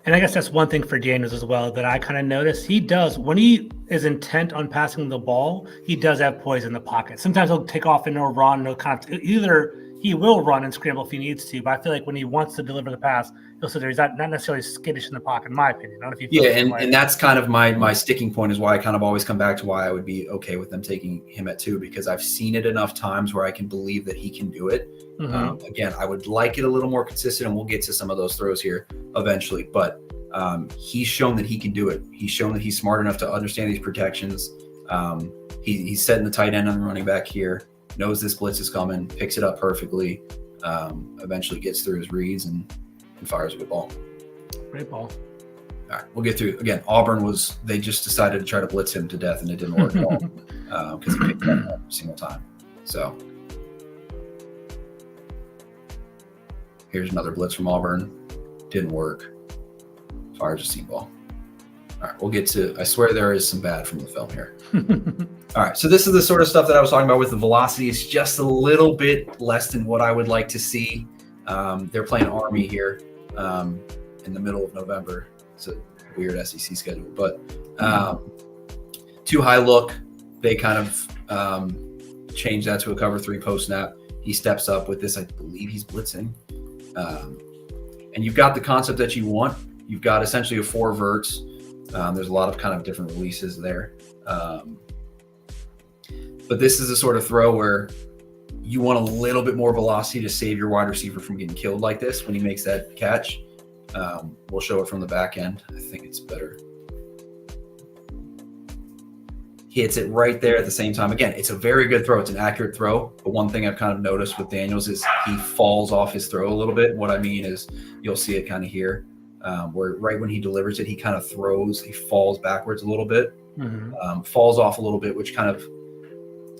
And I guess that's one thing for Daniels as well that I kind of notice. He does, when he is intent on passing the ball, he does have poise in the pocket. Sometimes he'll take off and he'll run. He'll kind of, either he will run and scramble if he needs to, but I feel like when he wants to deliver the pass, he'll sit there. He's not necessarily skittish in the pocket, in my opinion. I don't know if you feel and that's kind of my sticking point is why I kind of always come back to why I would be okay with them taking him at 2, because I've seen it enough times where I can believe that he can do it. Again, I would like it a little more consistent, and we'll get to some of those throws here eventually, but he's shown that he can do it. He's shown that he's smart enough to understand these protections. He's setting the tight end on the running back here, knows this blitz is coming, picks it up perfectly, eventually gets through his reads and fires a good ball. Great ball. All right, we'll get through. Again, Auburn they just decided to try to blitz him to death, and it didn't work at all because he picked it up every single time. So here's another blitz from Auburn. Didn't work. Fires a seam ball. All right, we'll get to, I swear there is some bad from the film here. All right, so this is the sort of stuff that I was talking about with the velocity. It's just a little bit less than what I would like to see. They're playing Army here in the middle of November. It's a weird SEC schedule, but too high look. They kind of change that to a cover 3 post snap. He steps up with this. I believe he's blitzing. And you've got the concept that you want. You've got essentially a 4 verts. There's a lot of kind of different releases there. But this is a sort of throw where you want a little bit more velocity to save your wide receiver from getting killed like this when he makes that catch. We'll show it from the back end. I think it's better. He hits it right there at the same time. Again, it's a very good throw. It's an accurate throw. But one thing I've kind of noticed with Daniels is he falls off his throw a little bit. What I mean is you'll see it kind of here. Where right when he delivers it, he kind of throws, he falls backwards a little bit, falls off a little bit, which kind of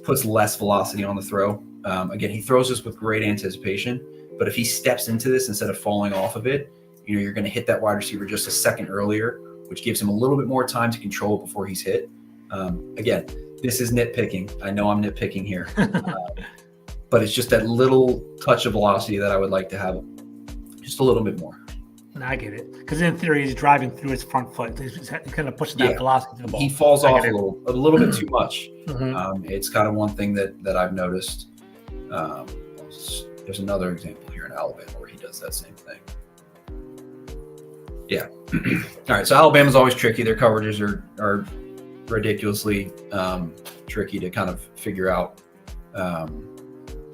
puts less velocity on the throw. Again, he throws this with great anticipation, but if he steps into this instead of falling off of it, you're going to hit that wide receiver just a second earlier, which gives him a little bit more time to control before he's hit. Again, this is nitpicking. I know I'm nitpicking here, but it's just that little touch of velocity that I would like to have just a little bit more. I get it. Because in theory, he's driving through his front foot. He's kind of pushing that velocity to the ball. He falls off a little bit too much. It's kind of one thing that I've noticed. There's another example here in Alabama where he does that same thing. Yeah. All right. So Alabama's always tricky. Their coverages are ridiculously tricky to kind of figure out.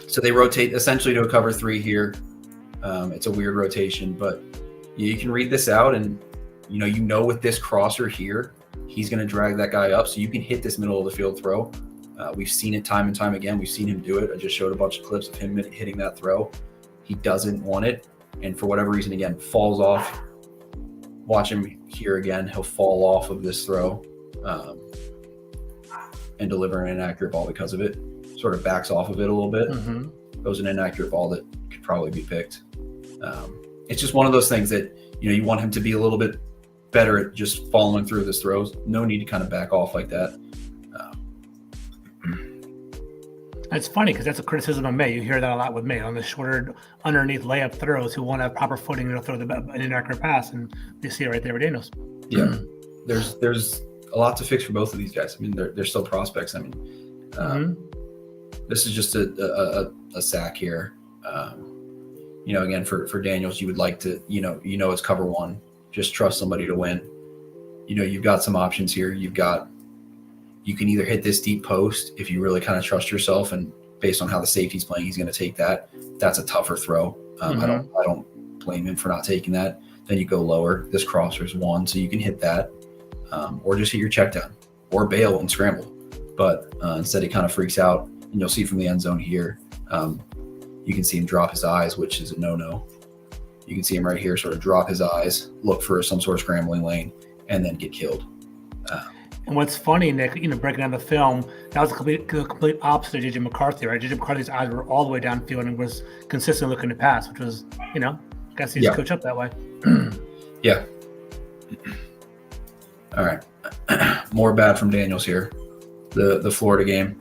So they rotate essentially to a cover 3 here. It's a weird rotation, but you can read this out, and you know with this crosser here, he's going to drag that guy up, so you can hit this middle of the field throw. We've seen it time and time again. We've seen him do it. I just showed a bunch of clips of him hitting that throw. He doesn't want it, and for whatever reason, again, falls off. Watch him here again. He'll fall off of this throw and deliver an inaccurate ball because of it. Sort of backs off of it a little bit. Throws an inaccurate ball that could probably be picked. It's just one of those things that, you want him to be a little bit better at just following through his throws. No need to kind of back off like that. It's funny because that's a criticism of May. You hear that a lot with May on the shorter underneath layup throws who want to have proper footing and throw an inaccurate pass, and you see it right there with Daniels. Yeah, there's a lot to fix for both of these guys. I mean, they're still prospects. I mean, This is just a sack here. Again, for Daniels, you would like to, it's cover one. Just trust somebody to win. You've got some options here. You can either hit this deep post if you really kind of trust yourself, and based on how the safety's playing, he's going to take that. That's a tougher throw. I don't blame him for not taking that. Then you go lower. This crosser's one, so you can hit that, or just hit your check down, or bail and scramble. But instead, he kind of freaks out, and you'll see from the end zone here. You can see him drop his eyes, which is a no-no. You can see him right here sort of drop his eyes, look for some sort of scrambling lane, and then get killed. And what's funny, Nick, breaking down the film, that was the complete opposite of J.J. McCarthy, right? J.J. McCarthy's eyes were all the way downfield and was consistently looking to pass, which was, I guess he's coached up that way. Yeah. All right. More bad from Daniels here. The Florida game.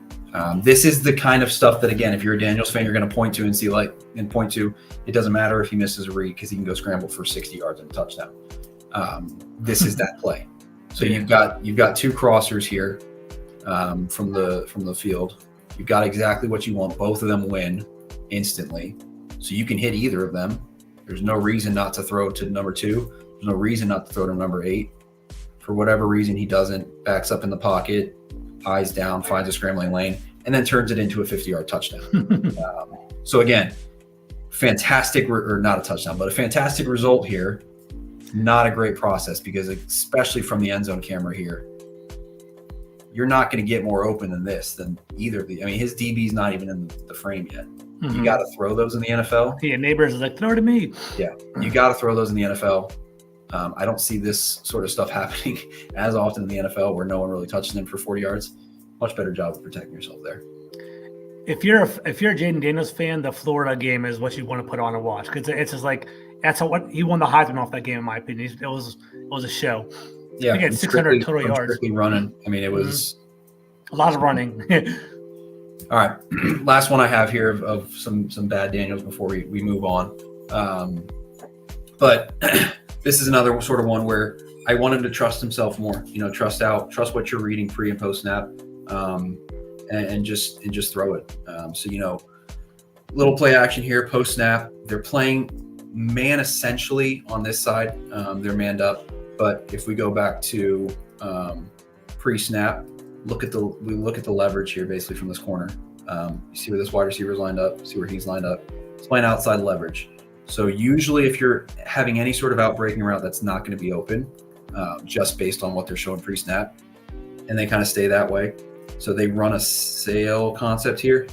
This is the kind of stuff that, again, if you're a Daniels fan, you're going to point to and see, it doesn't matter if he misses a read because he can go scramble for 60 yards and a touchdown. This is that play. So you've got two crossers here from the field. You've got exactly what you want. Both of them win instantly. So you can hit either of them. There's no reason not to throw to number 2. There's no reason not to throw to number 8. For whatever reason, he doesn't. Backs up in the pocket, eyes down, finds a scrambling lane, and then turns it into a 50-yard touchdown. So again, fantastic, or not a touchdown, but a fantastic result here. Not a great process, because especially from the end zone camera here, you're not going to get more open than either of the. I mean, his DB's not even in the frame yet. Mm-hmm. You got to throw those in the NFL. Yeah, neighbors is like, throw to me. Yeah, you got to throw those in the NFL. I don't see this sort of stuff happening as often in the NFL, where no one really touches him for 40 yards. Much better job of protecting yourself there. If you're a Jaden Daniels fan, the Florida game is what you want to put on and watch, because it's just like that's what he won the Heisman off that game, in my opinion. It was a show. Yeah, he had 600 total yards. Strictly running. I mean, it was a lot of running. All right, last one I have here of some bad Daniels before we move on. But this is another sort of one where I want him to trust himself more. Trust what you're reading pre and post snap, and just throw it. So little play action here post snap. They're playing man essentially on this side. They're manned up. But if we go back to pre snap, look at the leverage here basically from this corner. You see where this wide receiver is lined up. See where he's lined up. It's playing outside leverage. So usually if you're having any sort of outbreaking route, that's not going to be open, just based on what they're showing pre-snap, and they kind of stay that way. So they run a sail concept here,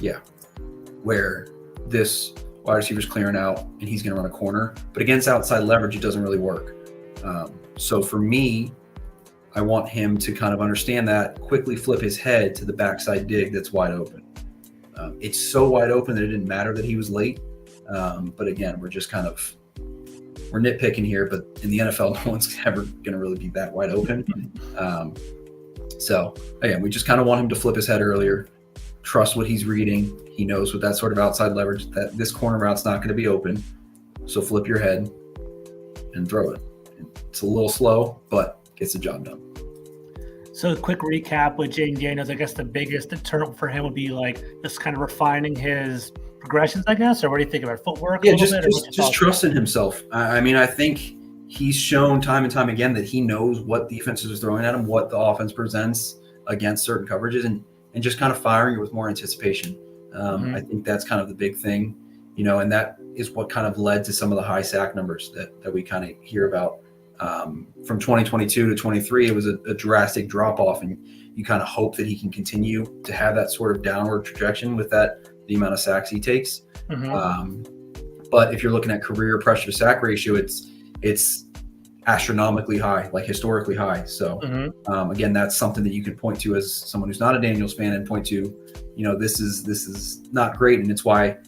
where this wide receiver's clearing out and he's going to run a corner. But against outside leverage, it doesn't really work. So for me, I want him to kind of understand that, quickly flip his head to the backside dig that's wide open. It's so wide open that it didn't matter that he was late. But again, we're nitpicking here, but in the NFL, no one's ever going to really be that wide open. So again, we just kind of want him to flip his head earlier, trust what he's reading. He knows with that sort of outside leverage that this corner route's not going to be open. So flip your head and throw it. It's a little slow, but gets the job done. So a quick recap with Jaden Daniels. I guess the biggest deterrent for him would be like just kind of refining his progressions, I guess, or what do you think about footwork? Yeah, just trusting himself. I mean, I think he's shown time and time again that he knows what defenses are throwing at him, what the offense presents against certain coverages, and just kind of firing it with more anticipation. I think that's kind of the big thing, and that is what kind of led to some of the high sack numbers that we kind of hear about. From 2022 to 23, it was a drastic drop off, and you kind of hope that he can continue to have that sort of downward trajectory with the amount of sacks he takes. But if you're looking at career pressure to sack ratio, it's astronomically high, like historically high. So again, that's something that you can point to as someone who's not a Daniels fan and point to, this is not great. And it's why,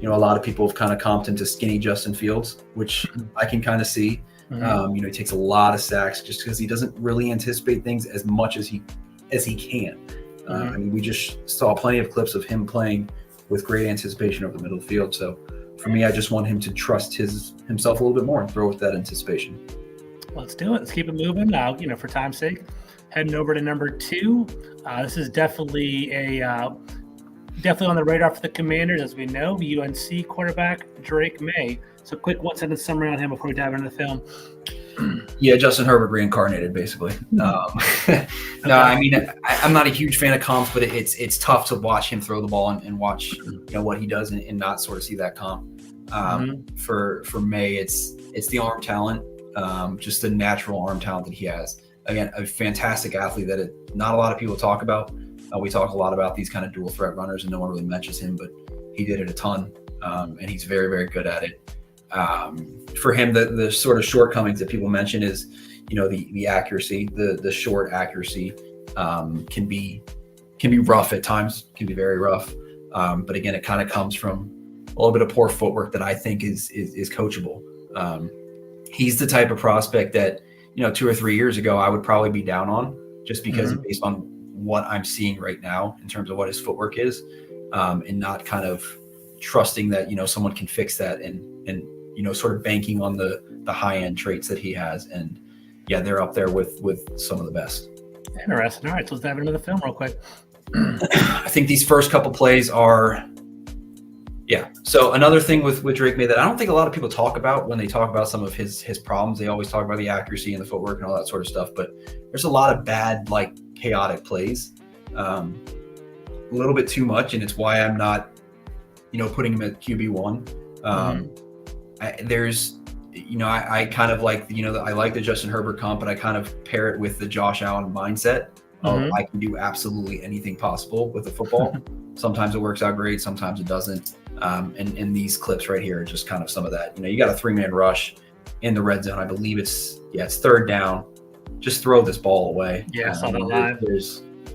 a lot of people have kind of comped into skinny Justin Fields, which I can kind of see. He takes a lot of sacks just because he doesn't really anticipate things as much as he can. I mean, we just saw plenty of clips of him playing with great anticipation over the middle of the field. So for me, I just want him to trust himself a little bit more and throw with that anticipation. Let's do it. Let's keep it moving. Now, for time's sake, heading over to number 2. This is definitely a Definitely on the radar for the Commanders, as we know, UNC quarterback Drake May. So quick one-sentence summary on him before we dive into the film. Yeah, Justin Herbert reincarnated, basically. No, I mean, I'm not a huge fan of comps, but it's tough to watch him throw the ball and watch what he does and not sort of see that comp. For May, it's the arm talent, just the natural arm talent that he has. Again, a fantastic athlete that not a lot of people talk about. We talk a lot about these kind of dual threat runners, and no one really mentions him, but he did it a ton, and he's very, very good at it. For him, the sort of shortcomings that people mention is, the accuracy, the short accuracy can be rough at times, can be very rough. But again, it kind of comes from a little bit of poor footwork that I think is coachable. He's the type of prospect that, 2 or 3 years ago, I would probably be down on just because based on what I'm seeing right now in terms of what his footwork is, and not kind of trusting that, someone can fix that and sort of banking on the high end traits that he has. And yeah, they're up there with some of the best. Interesting. All right, so let's dive into the film real quick. I think these first couple plays are, So another thing with Drake May that I don't think a lot of people talk about when they talk about some of his problems, they always talk about the accuracy and the footwork and all that sort of stuff. But there's a lot of bad, like chaotic plays, a little bit too much. And it's why I'm not, putting him at QB1. I kind of like, I like the Justin Herbert comp, but I kind of pair it with the Josh Allen mindset of I can do absolutely anything possible with the football. Sometimes it works out great, sometimes it doesn't. And these clips right here are just kind of some of that. You got a 3-man rush in the red zone. I believe it's third down. Just throw this ball away. Yeah, saw that live.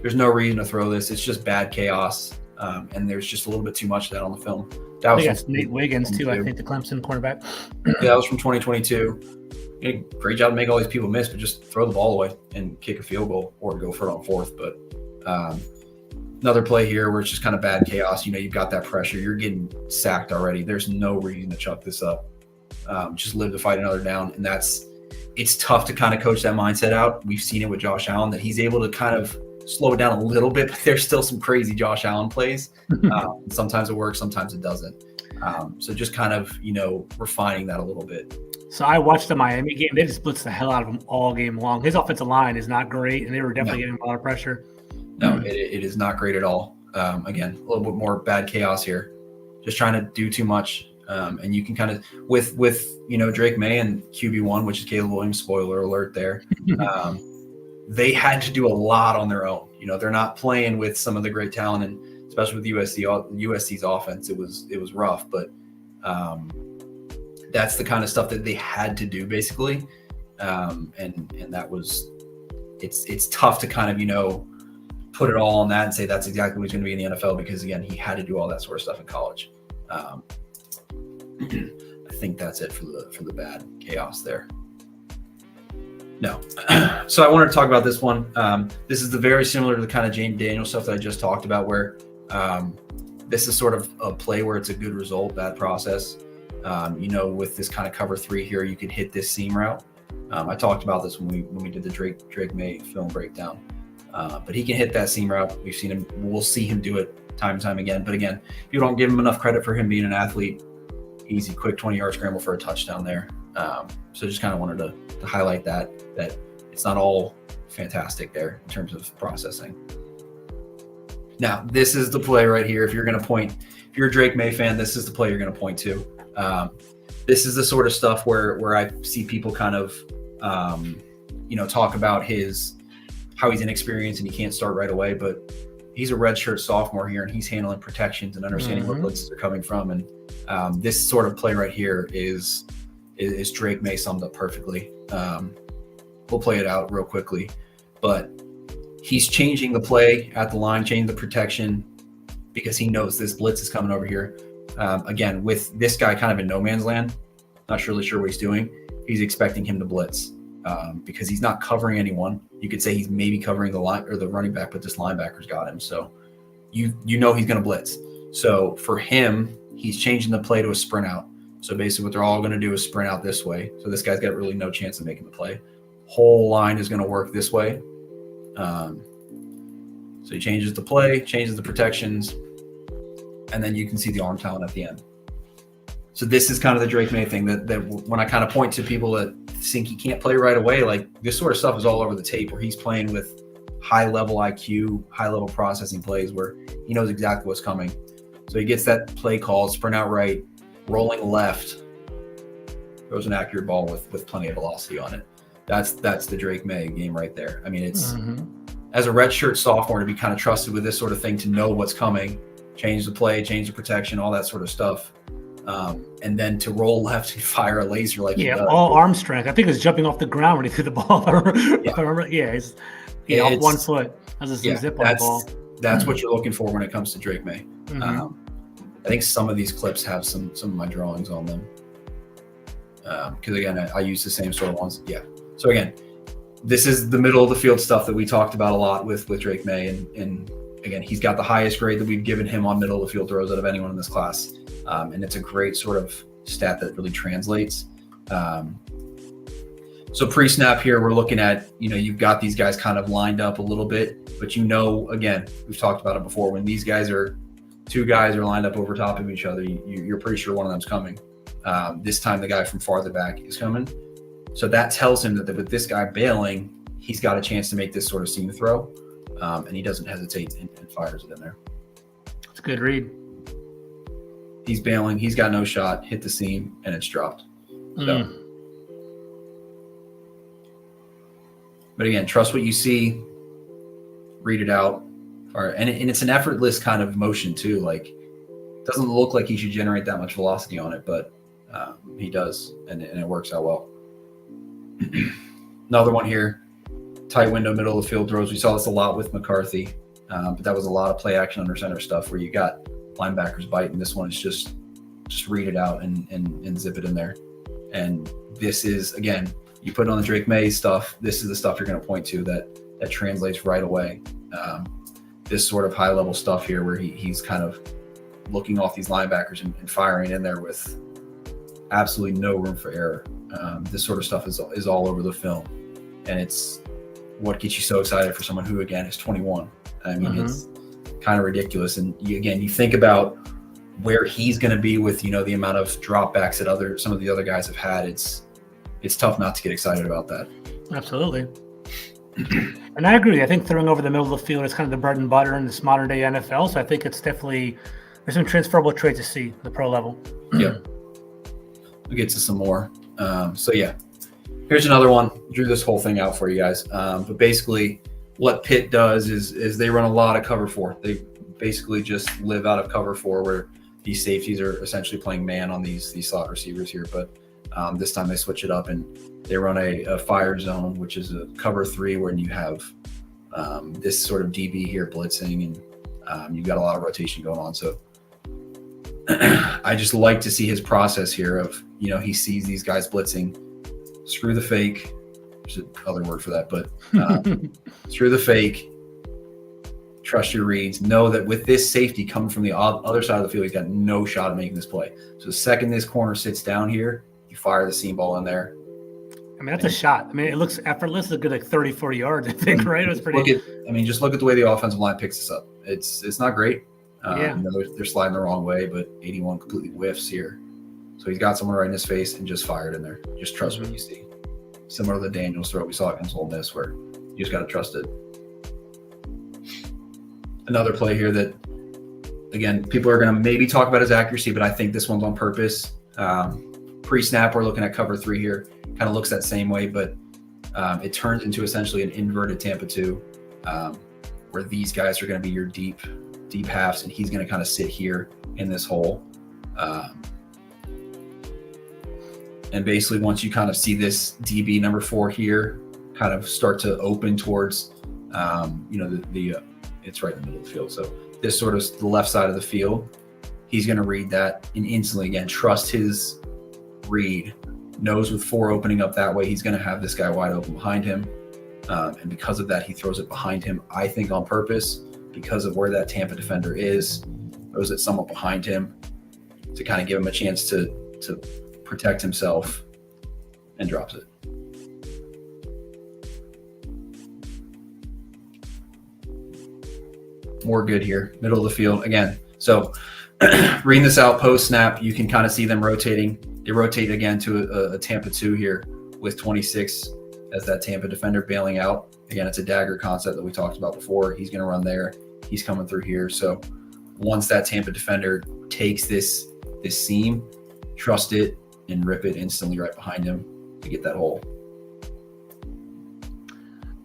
There's no reason to throw this. It's just bad chaos. And there's just a little bit too much of that on the film. That was that's Nate Wiggins too. I think the Clemson cornerback. Yeah, that was from 2022. Great job to make all these people miss, but just throw the ball away and kick a field goal or go for it on fourth. But another play here where it's just kind of bad chaos. You've got that pressure. You're getting sacked already. There's no reason to chuck this up. Just live to fight another down. And it's tough to kind of coach that mindset out. We've seen it with Josh Allen that he's able to kind of slow it down a little bit, but there's still some crazy Josh Allen plays. Sometimes it works, sometimes it doesn't. So just kind of, refining that a little bit. So I watched the Miami game. They just blitzed the hell out of him all game long. His offensive line is not great, and they were definitely getting a lot of pressure. No, it is not great at all. Again, a little bit more bad chaos here. Just trying to do too much. And you can kind of, with Drake May and QB1, which is Caleb Williams, spoiler alert there, they had to do a lot on their own. They're not playing with some of the great talent, and especially with USC's offense, it was rough. But that's the kind of stuff that they had to do basically, and that was it's tough to kind of put it all on that and say that's exactly what he's going to be in the NFL, because again, he had to do all that sort of stuff in college. I think that's it for the bad chaos there. No. So I wanted to talk about this one. This is very similar to the kind of James Daniels stuff that I just talked about, where this is sort of a play where it's a good result, bad process. With this kind of cover 3 here, you can hit this seam route. I talked about this when we did the Drake May film breakdown. But he can hit that seam route. We've seen him. We'll see him do it time and time again. But again, if you don't give him enough credit for him being an athlete, easy, quick 20-yard scramble for a touchdown there. So just kind of wanted to highlight that it's not all fantastic there in terms of processing. Now, this is the play right here. If you're a Drake May fan, this is the play you're going to point to. This is the sort of stuff where I see people kind of, talk about how he's inexperienced and he can't start right away, but he's a redshirt sophomore here and he's handling protections and understanding where blitzes are coming from. And this sort of play right here is Drake May summed up perfectly. We'll play it out real quickly, but he's changing the play at the line, changing the protection because he knows this blitz is coming over here. Again, with this guy kind of in no man's land, not really sure what he's doing. He's expecting him to blitz because he's not covering anyone. You could say he's maybe covering the line or the running back, but this linebacker's got him. So he's going to blitz. So for him, he's changing the play to a sprint out. So basically what they're all going to do is sprint out this way. So this guy's got really no chance of making the play. Whole line is going to work this way. So he changes the play, changes the protections, and then you can see the arm talent at the end. So this is kind of the Drake May thing that when I kind of point to people that think he can't play right away, like this sort of stuff is all over the tape where he's playing with high level IQ, high level processing plays where he knows exactly what's coming. So he gets that play call, sprint out right, rolling left, throws an accurate ball with plenty of velocity on it. That's the Drake May game right there. I mean, it's as a redshirt sophomore to be kind of trusted with this sort of thing, to know what's coming, change the play, change the protection, all that sort of stuff. And then to roll left and fire a laser like all arm strength. I think it's jumping off the ground when he threw the ball. He's off 1 foot. That's a zip on the ball. That's what you're looking for when it comes to Drake May. I think some of these clips have some of my drawings on them. Because again, I use the same sort of ones. Yeah. So again, this is the middle of the field stuff that we talked about a lot with Drake May, and again, he's got the highest grade that we've given him on middle of the field throws out of anyone in this class. And it's a great sort of stat that really translates. So pre-snap here, we're looking at, you've got these guys kind of lined up a little bit, but again, we've talked about it before, when these guys two guys are lined up over top of each other, you're pretty sure one of them's coming. This time the guy from farther back is coming. So that tells him that with this guy bailing, he's got a chance to make this sort of seam throw. And he doesn't hesitate and fires it in there. It's a good read. He's bailing. He's got no shot. Hit the seam, and it's dropped. So, but again, trust what you see. Read it out, and it's an effortless kind of motion too. Like, it doesn't look like he should generate that much velocity on it, but he does, and it works out well. Another one here, tight window, middle of the field throws. We saw this a lot with McCarthy, but that was a lot of play action under center stuff where you got linebackers biting. This one is just read it out and zip it in there. And this is, again, you put on the Drake May stuff, this is the stuff you're going to point to that translates right away. This sort of high level stuff here where he's kind of looking off these linebackers and firing in there with absolutely no room for error. This sort of stuff is all over the film, and it's what gets you so excited for someone who, again, is 21. I mean, it's kind of ridiculous. And you think about where he's going to be with, the amount of dropbacks that some of the other guys have had. It's tough not to get excited about that. Absolutely. And I agree. I think throwing over the middle of the field is kind of the bread and butter in this modern day NFL. So I think it's definitely, there's some transferable traits to see at the pro level. Yeah. We'll get to some more. So yeah, here's another one. Drew this whole thing out for you guys. But basically what Pitt does is they run a lot of cover 4. They basically just live out of cover 4 where these safeties are essentially playing man on these slot receivers here. But this time they switch it up and they run a fire zone, which is a cover 3 when you have this sort of DB here blitzing, and you've got a lot of rotation going on. So I just like to see his process here of, he sees these guys blitzing, screw the fake. There's another word for that, but screw the fake, trust your reads, know that with this safety coming from the other side of the field, he's got no shot at making this play. So the second this corner sits down here, you fire the seam ball in there. I mean, that's a shot. I mean, it looks effortless. It's a good 30, 40 yards, I think, right? It was pretty. Just look at the way the offensive line picks this up. It's not great. They're sliding the wrong way, but 81 completely whiffs here. So he's got someone right in his face and just fired in there. Just trust what you see. Similar to the Daniels throw we saw against Ole Miss, where you just got to trust it. Another play here that, again, people are going to maybe talk about his accuracy, but I think this one's on purpose. Pre-snap, we're looking at cover 3 here. Kind of looks that same way, but it turns into essentially an inverted Tampa 2, where these guys are going to be your deep halves, and he's going to kind of sit here in this hole. And basically, once you kind of see this DB number 4 here kind of start to open towards, it's right in the middle of the field. So this sort of the left side of the field, he's going to read that and instantly, again, trust his read. Knows with 4 opening up that way, he's going to have this guy wide open behind him. And because of that, he throws it behind him, I think on purpose, because of where that Tampa defender is, throws it somewhat behind him to kind of give him a chance to protect himself, and drops it. More good here, middle of the field again. So reading this out post snap, you can kind of see them rotating. They rotate again to a Tampa 2 here with 26 as that Tampa defender bailing out. Again, it's a dagger concept that we talked about before. He's going to run there. He's coming through here. So once that Tampa defender takes this seam, trust it and rip it instantly right behind him to get that hole.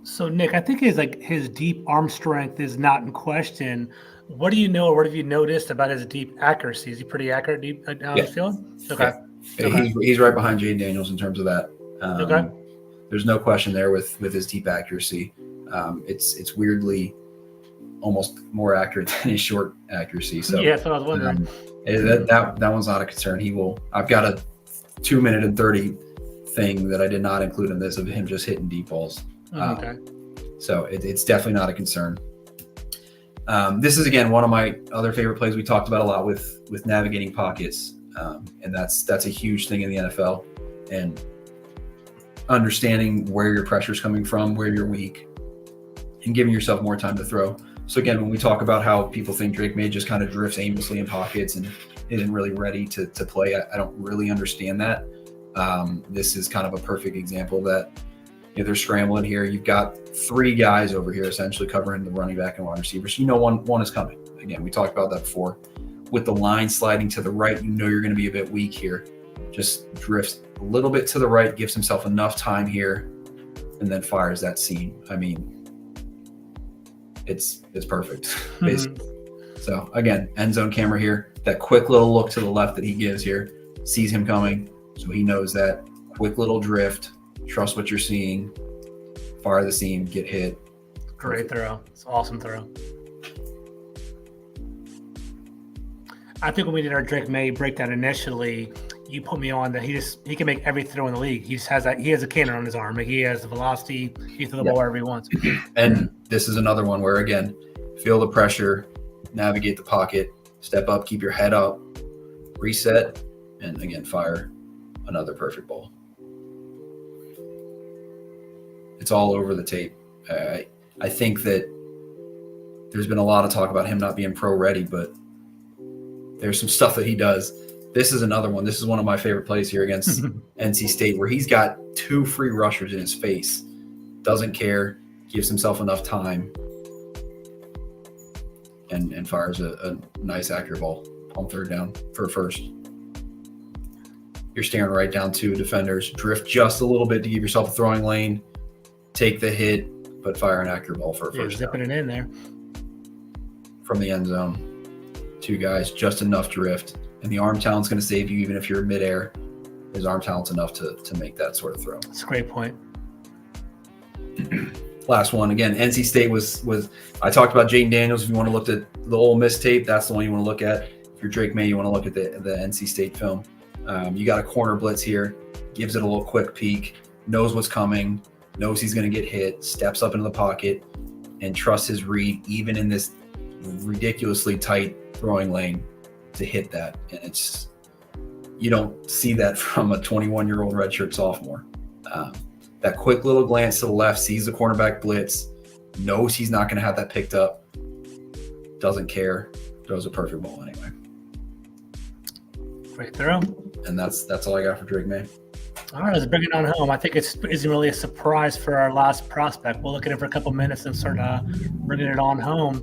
So Nick, I think his deep arm strength is not in question. What do you know, or what have you noticed about his deep accuracy? Is he pretty accurate deep down the field? Okay. Yeah. Okay. He's right behind Jaden Daniels in terms of that. Okay. There's no question there with his deep accuracy. It's weirdly almost more accurate than his short accuracy. So yeah, that's what I was wondering. That one's not a concern. I've got a 2-minute and 30 thing that I did not include in this of him just hitting deep balls. Okay. So it's definitely not a concern. This is again one of my other favorite plays we talked about a lot with navigating pockets, and that's a huge thing in the NFL, and understanding where your pressure is coming from, where you're weak, and giving yourself more time to throw. So again, when we talk about how people think Drake May just kind of drifts aimlessly in pockets and isn't really ready to play, I don't really understand that. This is kind of a perfect example of that. They're scrambling here. You've got 3 guys over here essentially covering the running back and wide receivers. One is coming. Again, we talked about that before. With the line sliding to the right, you're going to be a bit weak here. Just drifts a little bit to the right, gives himself enough time here, and then fires that seam. I mean, it's perfect, basically. So again, end zone camera here. That quick little look to the left that he gives here, sees him coming, so he knows that. Quick little drift. Trust what you're seeing. Fire the seam, get hit. Great throw. It's an awesome throw. I think when we did our Drake May breakdown initially, you put me on that he can make every throw in the league. He has a cannon on his arm. He has the velocity. He throws the ball wherever he wants. And this is another one where, again, feel the pressure, navigate the pocket, step up, keep your head up, reset, and again, fire another perfect ball. It's all over the tape. I think that there's been a lot of talk about him not being pro ready, but there's some stuff that he does. This is another one. This is one of my favorite plays here against NC State, where he's got 2 free rushers in his face. Doesn't care, gives himself enough time, and fires a nice accurate ball on 3rd down for a first. You're staring right down 2 defenders. Drift just a little bit to give yourself a throwing lane. Take the hit, but fire an accurate ball for a first zipping down. It in there. From the end zone. 2 guys, just enough drift. And the arm talent's going to save you even if you're midair. His arm talent's enough to make that sort of throw. That's a great point. Last one. Again, NC State was I talked about Jaden Daniels. If you want to look at the Ole Miss tape, that's the one you want to look at. If you're Drake May, you want to look at the NC State film. You got a corner blitz here. Gives it a little quick peek. Knows what's coming. Knows he's going to get hit. Steps up into the pocket and trusts his read, even in this ridiculously tight throwing lane, to hit that. And you don't see that from a 21-year-old redshirt sophomore. That quick little glance to the left, sees the cornerback blitz, knows he's not going to have that picked up, doesn't care, throws a perfect ball anyway. Great throw. And that's all I got for Drake May. All right, let's bring it on home. I think it isn't really a surprise for our last prospect. We'll look at it for a couple minutes and start bringing it on home.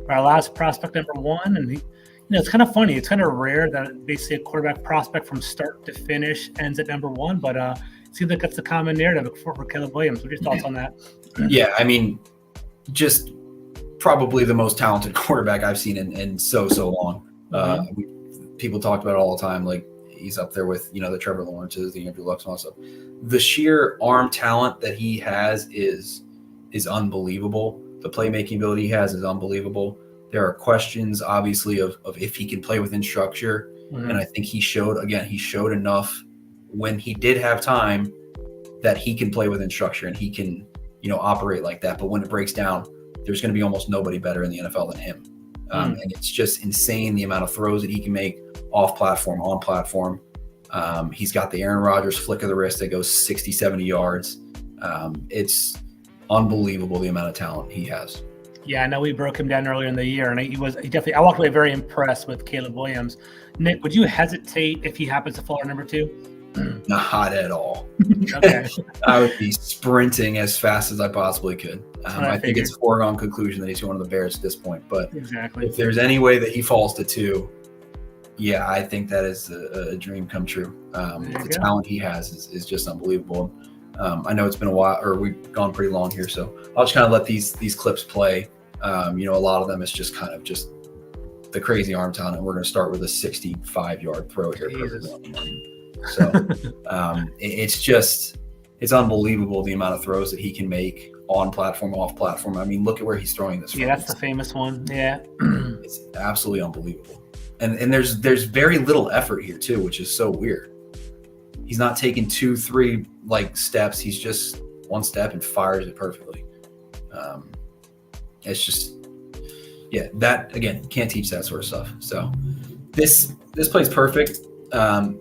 Our last prospect, number 1, and it's kind of funny. It's kind of rare that basically a quarterback prospect from start to finish ends at number 1, but it seems like that's the common narrative for Caleb Williams. What are your thoughts on that? Yeah, I mean, just probably the most talented quarterback I've seen in so long. People talked about it all the time, like he's up there with the Trevor Lawrences, the Andrew Lucks, and all that stuff. The sheer arm talent that he has is unbelievable. The playmaking ability he has is unbelievable. There are questions, obviously, of if he can play within structure. Mm-hmm. And I think he showed enough when he did have time that he can play within structure and he can, operate like that. But when it breaks down, there's going to be almost nobody better in the NFL than him. And it's just insane the amount of throws that he can make off platform, on platform. He's got the Aaron Rodgers flick of the wrist that goes 60, 70 yards. It's unbelievable the amount of talent he has. Yeah, I know we broke him down earlier in the year, and he definitely. I walked away very impressed with Caleb Williams. Nick, would you hesitate if he happens to fall at number 2? Not at all. Okay. I would be sprinting as fast as I possibly could. I think it's a foregone conclusion that he's one of the Bears at this point. But exactly, if there's any way that he falls to 2, yeah, I think that is a dream come true. The talent he has is just unbelievable. I know it's been a while, or we've gone pretty long here, so I'll just kind of let these clips play. A lot of them is just kind of just the crazy arm talent, and we're going to start with a 65-yard throw here. So it's unbelievable the amount of throws that he can make on platform, off platform. I mean, look at where he's throwing this from. Yeah, that's the famous one. Yeah. It's absolutely unbelievable. And there's very little effort here too, which is so weird. He's not taking 2-3 steps. He's just one step and fires it perfectly. It's just, yeah, that again, can't teach that sort of stuff. So this play's perfect.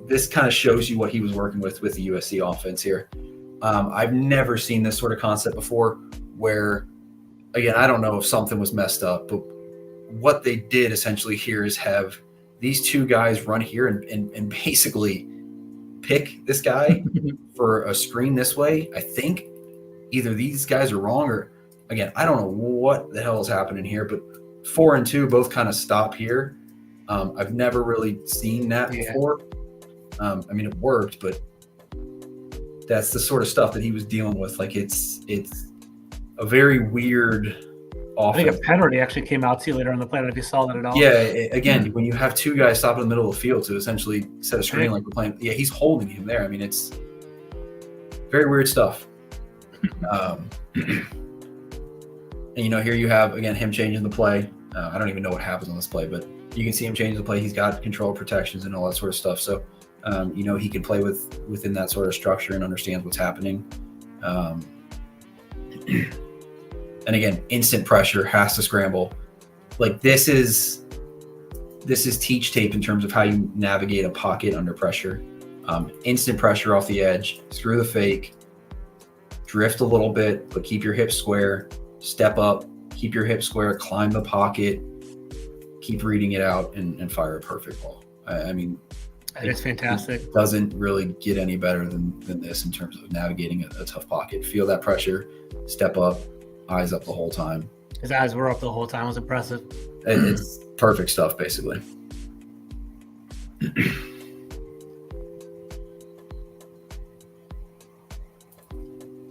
This kind of shows you what he was working with the USC offense here. I've never seen this sort of concept before where, again, I don't know if something was messed up, but what they did essentially here is have these 2 guys run here and basically pick this guy for a screen this way. I think either these guys are wrong or, again, I don't know what the hell is happening here, but 4 and 2 both kind of stop here. I've never really seen that before. I mean, it worked, but that's the sort of stuff that he was dealing with. It's a very weird offense. I think a penalty actually came out too later on the play. I don't know if you saw that at all. Yeah, again, when you have 2 guys stop in the middle of the field to essentially set a screen like we're playing, yeah, he's holding him there. I mean, it's very weird stuff. And here you have, again, him changing the play. I don't even know what happens on this play, but you can see him change the play. He's got control protections and all that sort of stuff. So, he can play within that sort of structure and understands what's happening. And again, instant pressure, has to scramble. This is teach tape in terms of how you navigate a pocket under pressure. Instant pressure off the edge, through the fake, drift a little bit, but keep your hips square, step up, keep your hips square, climb the pocket, keep reading it out, and fire a perfect ball. I mean, it's fantastic. It doesn't really get any better than this in terms of navigating a tough pocket. Feel that pressure, step up, eyes up the whole time. His eyes were up the whole time. It was impressive. It's perfect stuff, basically.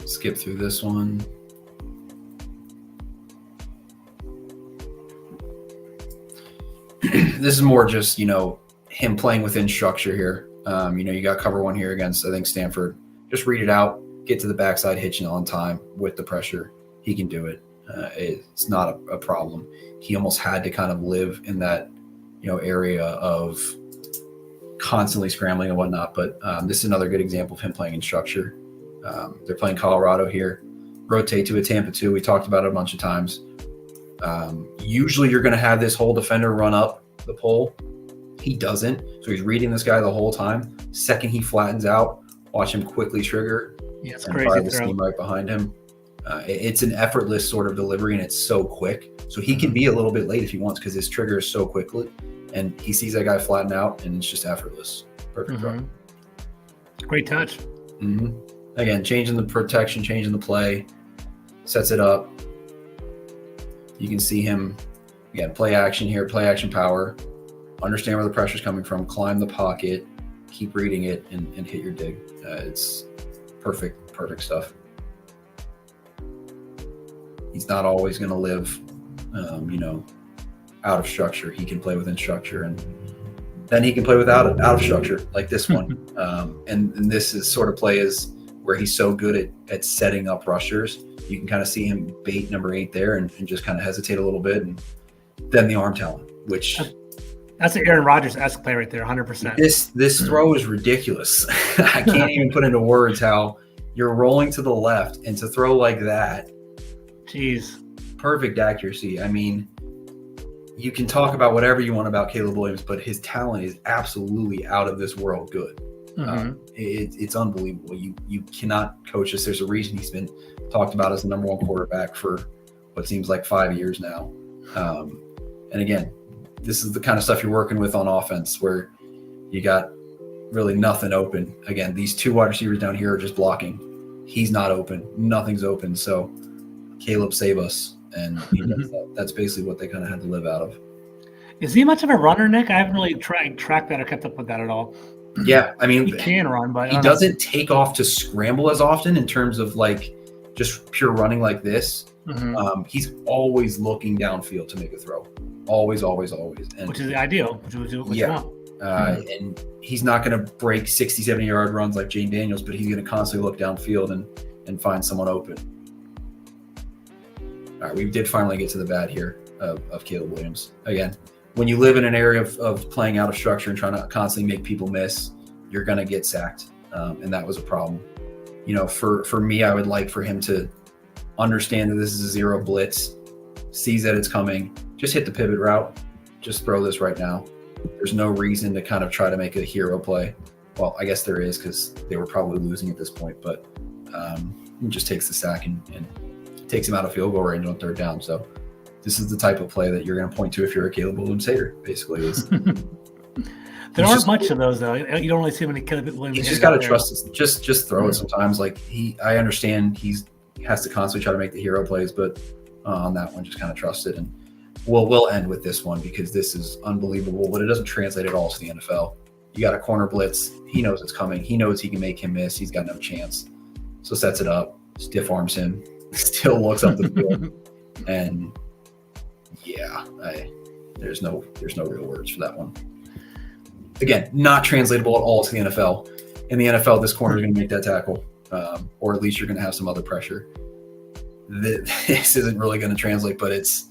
Skip through this one. This is more just, him playing within structure here. You got cover 1 here against, I think, Stanford. Just read it out, get to the backside, hitching on time with the pressure. He can do it. It's not a problem. He almost had to kind of live in that, area of constantly scrambling and whatnot. But this is another good example of him playing in structure. They're playing Colorado here. Rotate to a Tampa 2. We talked about it a bunch of times. Usually you're going to have this whole defender run up the pole. He doesn't. So he's reading this guy the whole time. Second he flattens out, watch him quickly trigger and fire the seam right behind him. It's an effortless sort of delivery, and it's so quick. So he can be a little bit late if he wants because his trigger is so quickly. And he sees that guy flatten out, and it's just effortless. Perfect throw. Great touch. Again, changing the protection, changing the play, sets it up. You can see him, again, play action here, play action power. Understand where the pressure's coming from, climb the pocket, keep reading it, and hit your dig. It's perfect stuff. He's not always going to live, out of structure. He can play within structure, and then he can play out of structure, like this one. And this is sort of play is where he's so good at setting up rushers. You can kind of see him bait number 8 there and just kind of hesitate a little bit, and then the arm talent, which... That's an Aaron Rodgers-esque play right there, 100%. This throw is ridiculous. I can't even put into words how you're rolling to the left, and to throw like that. Jeez. Perfect accuracy. I mean, you can talk about whatever you want about Caleb Williams, but his talent is absolutely out of this world good. It's unbelievable. You cannot coach this. There's a reason he's been talked about as the number 1 quarterback for what seems like 5 years now. And again, this is the kind of stuff you're working with on offense where you got really nothing open. Again, these two wide receivers down here are just blocking. He's not open. Nothing's open. So Caleb, save us. And that's basically what they kind of had to live out of. Is he much of a runner, Nick? I haven't really tracked that or kept up with that at all. Yeah, I mean, he can run, but he doesn't take off to scramble as often in terms of like just pure running like this. He's always looking downfield to make a throw. Always. And, which is the ideal. Which yeah. And he's not going to break 60, 70-yard runs like Jane Daniels, but he's going to constantly look downfield and find someone open. All right, we did finally get to the bad here of Caleb Williams. Again, when you live in an area of playing out of structure and trying to constantly make people miss, you're going to get sacked. And that was a problem. You know, for me, I would like for him to understand that this is a zero blitz, sees that it's coming, just hit the pivot route, just throw this right now. There's no reason to kind of try to make a hero play. Well, I guess there is because they were probably losing at this point, but he just takes the sack and takes him out of field goal range on third down. So this is the type of play that you're going to point to if you're a Caleb Williams hater, basically. There aren't much of those, though. You don't really see many Caleb Williams. You just got to trust it. Just throw it sometimes. Like I understand he has to constantly try to make the hero plays, but on that one, just kind of trust it. And we'll end with this one because this is unbelievable, but it doesn't translate at all to the NFL. You got a corner blitz. He knows it's coming. He knows he can make him miss. He's got no chance. So sets it up, stiff arms him, still looks up the field. And yeah, there's no real words for that one. Again, not translatable at all to the NFL. In the NFL, this corner is going to make that tackle, or at least you're going to have some other pressure. This isn't really going to translate, but it's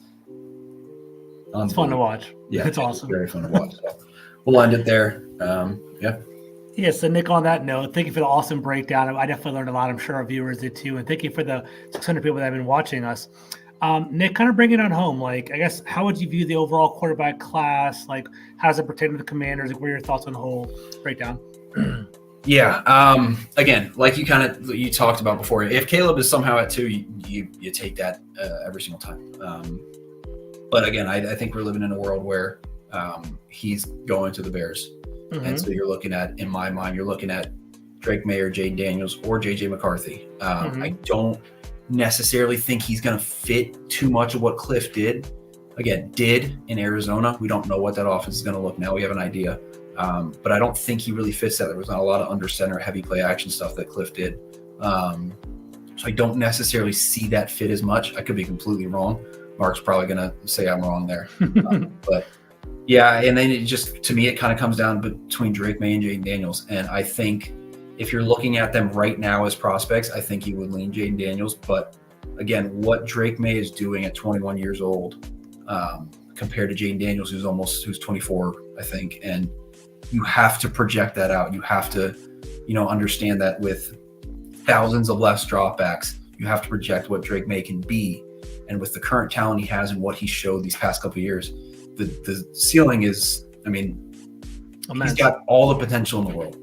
fun to watch. Yeah, it's awesome. Very fun to watch. So we'll end it there. Yeah, so Nick, on that note, thank you for the awesome breakdown. I definitely learned a lot. I'm sure our viewers did too. And thank you for the 600 people that have been watching us. Nick, kind of bring it on home. Like, I guess, how would you view the overall quarterback class? Like, how does it pertain to the Commanders? Like, what are your thoughts on the whole breakdown? Yeah. Again, like you talked about before, if Caleb is somehow at 2, you take that every single time. But again, I think we're living in a world where he's going to the Bears. And so you're looking at, in my mind, you're looking at Drake May or Jade Daniels or JJ McCarthy. I don't necessarily think he's going to fit too much of what Cliff did in Arizona. We don't know what that offense is going to look now. We have an idea. But I don't think he really fits that. There was not a lot of under center, heavy play action stuff that Cliff did. So I don't necessarily see that fit as much. I could be completely wrong. Mark's probably going to say I'm wrong there. But yeah, and then it just, to me, it kind of comes down between Drake May and Jaden Daniels. And I think if you're looking at them right now as prospects, I think you would lean Jaden Daniels. But again, what Drake May is doing at 21 years old compared to Jaden Daniels, who's 24, I think. And you have to project that out. You have to, understand that with thousands of less dropbacks, you have to project what Drake May can be. And with the current talent he has and what he showed these past couple of years, the ceiling is, he's got all the potential in the world.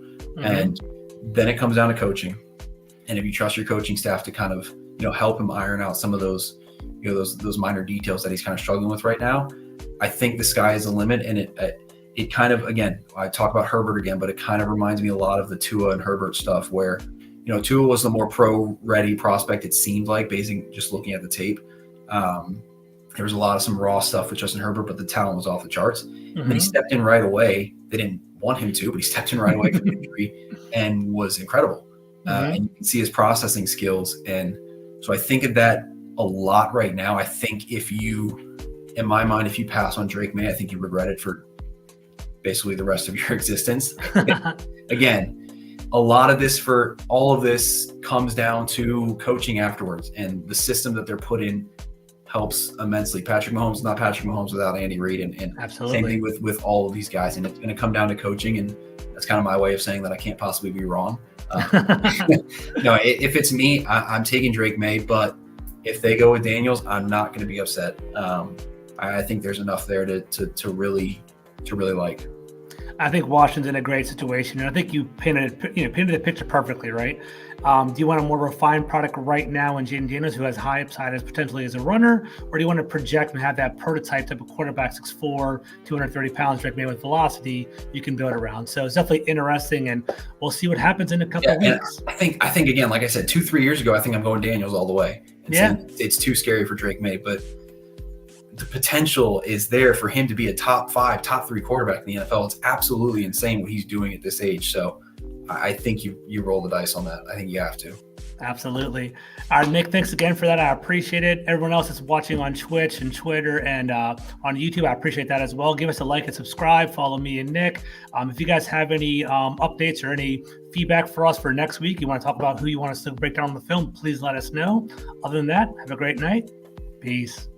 And then it comes down to coaching. And if you trust your coaching staff to kind of, help him iron out some of those, those minor details that he's kind of struggling with right now, I think the sky is the limit. And it kind of, again, I talk about Herbert again, but it kind of reminds me a lot of the Tua and Herbert stuff where, Tua was the more pro-ready prospect, it seemed like, basically just looking at the tape. There was a lot of some raw stuff with Justin Herbert, but the talent was off the charts. And he stepped in right away. They didn't want him to, but he stepped in right away for the injury and was incredible. And you can see his processing skills. And so I think of that a lot right now. I think in my mind, if you pass on Drake May, I think you regret it for basically the rest of your existence. Again, a lot of this, for all of this, comes down to coaching afterwards, and the system that they're put in helps immensely. Patrick Mahomes is not Patrick Mahomes without Andy Reid, and absolutely. Same thing with all of these guys. And it's going to come down to coaching, and that's kind of my way of saying that I can't possibly be wrong. If it's me, I'm taking Drake May, but if they go with Daniels, I'm not going to be upset. I think there's enough there to really like. I think Washington's in a great situation, and I think you painted the picture perfectly, right? Do you want a more refined product right now in Jaden Daniels, who has high upside as potentially as a runner, or do you want to project and have that prototype type of quarterback, 6'4", 230 pounds, Drake May with velocity you can build around? So it's definitely interesting, and we'll see what happens in a couple of weeks. I think again, like I said, 2-3 years ago, I think I'm going Daniels all the way. And saying it's too scary for Drake May, but the potential is there for him to be a top 5, top 3 quarterback in the NFL. It's absolutely insane what he's doing at this age. So I think you roll the dice on that. I think you have to. Absolutely. All right, Nick, thanks again for that. I appreciate it. Everyone else that's watching on Twitch and Twitter and on YouTube, I appreciate that as well. Give us a like and subscribe. Follow me and Nick. If you guys have any updates or any feedback for us for next week, you want to talk about who you want us to break down on the film, please let us know. Other than that, have a great night. Peace.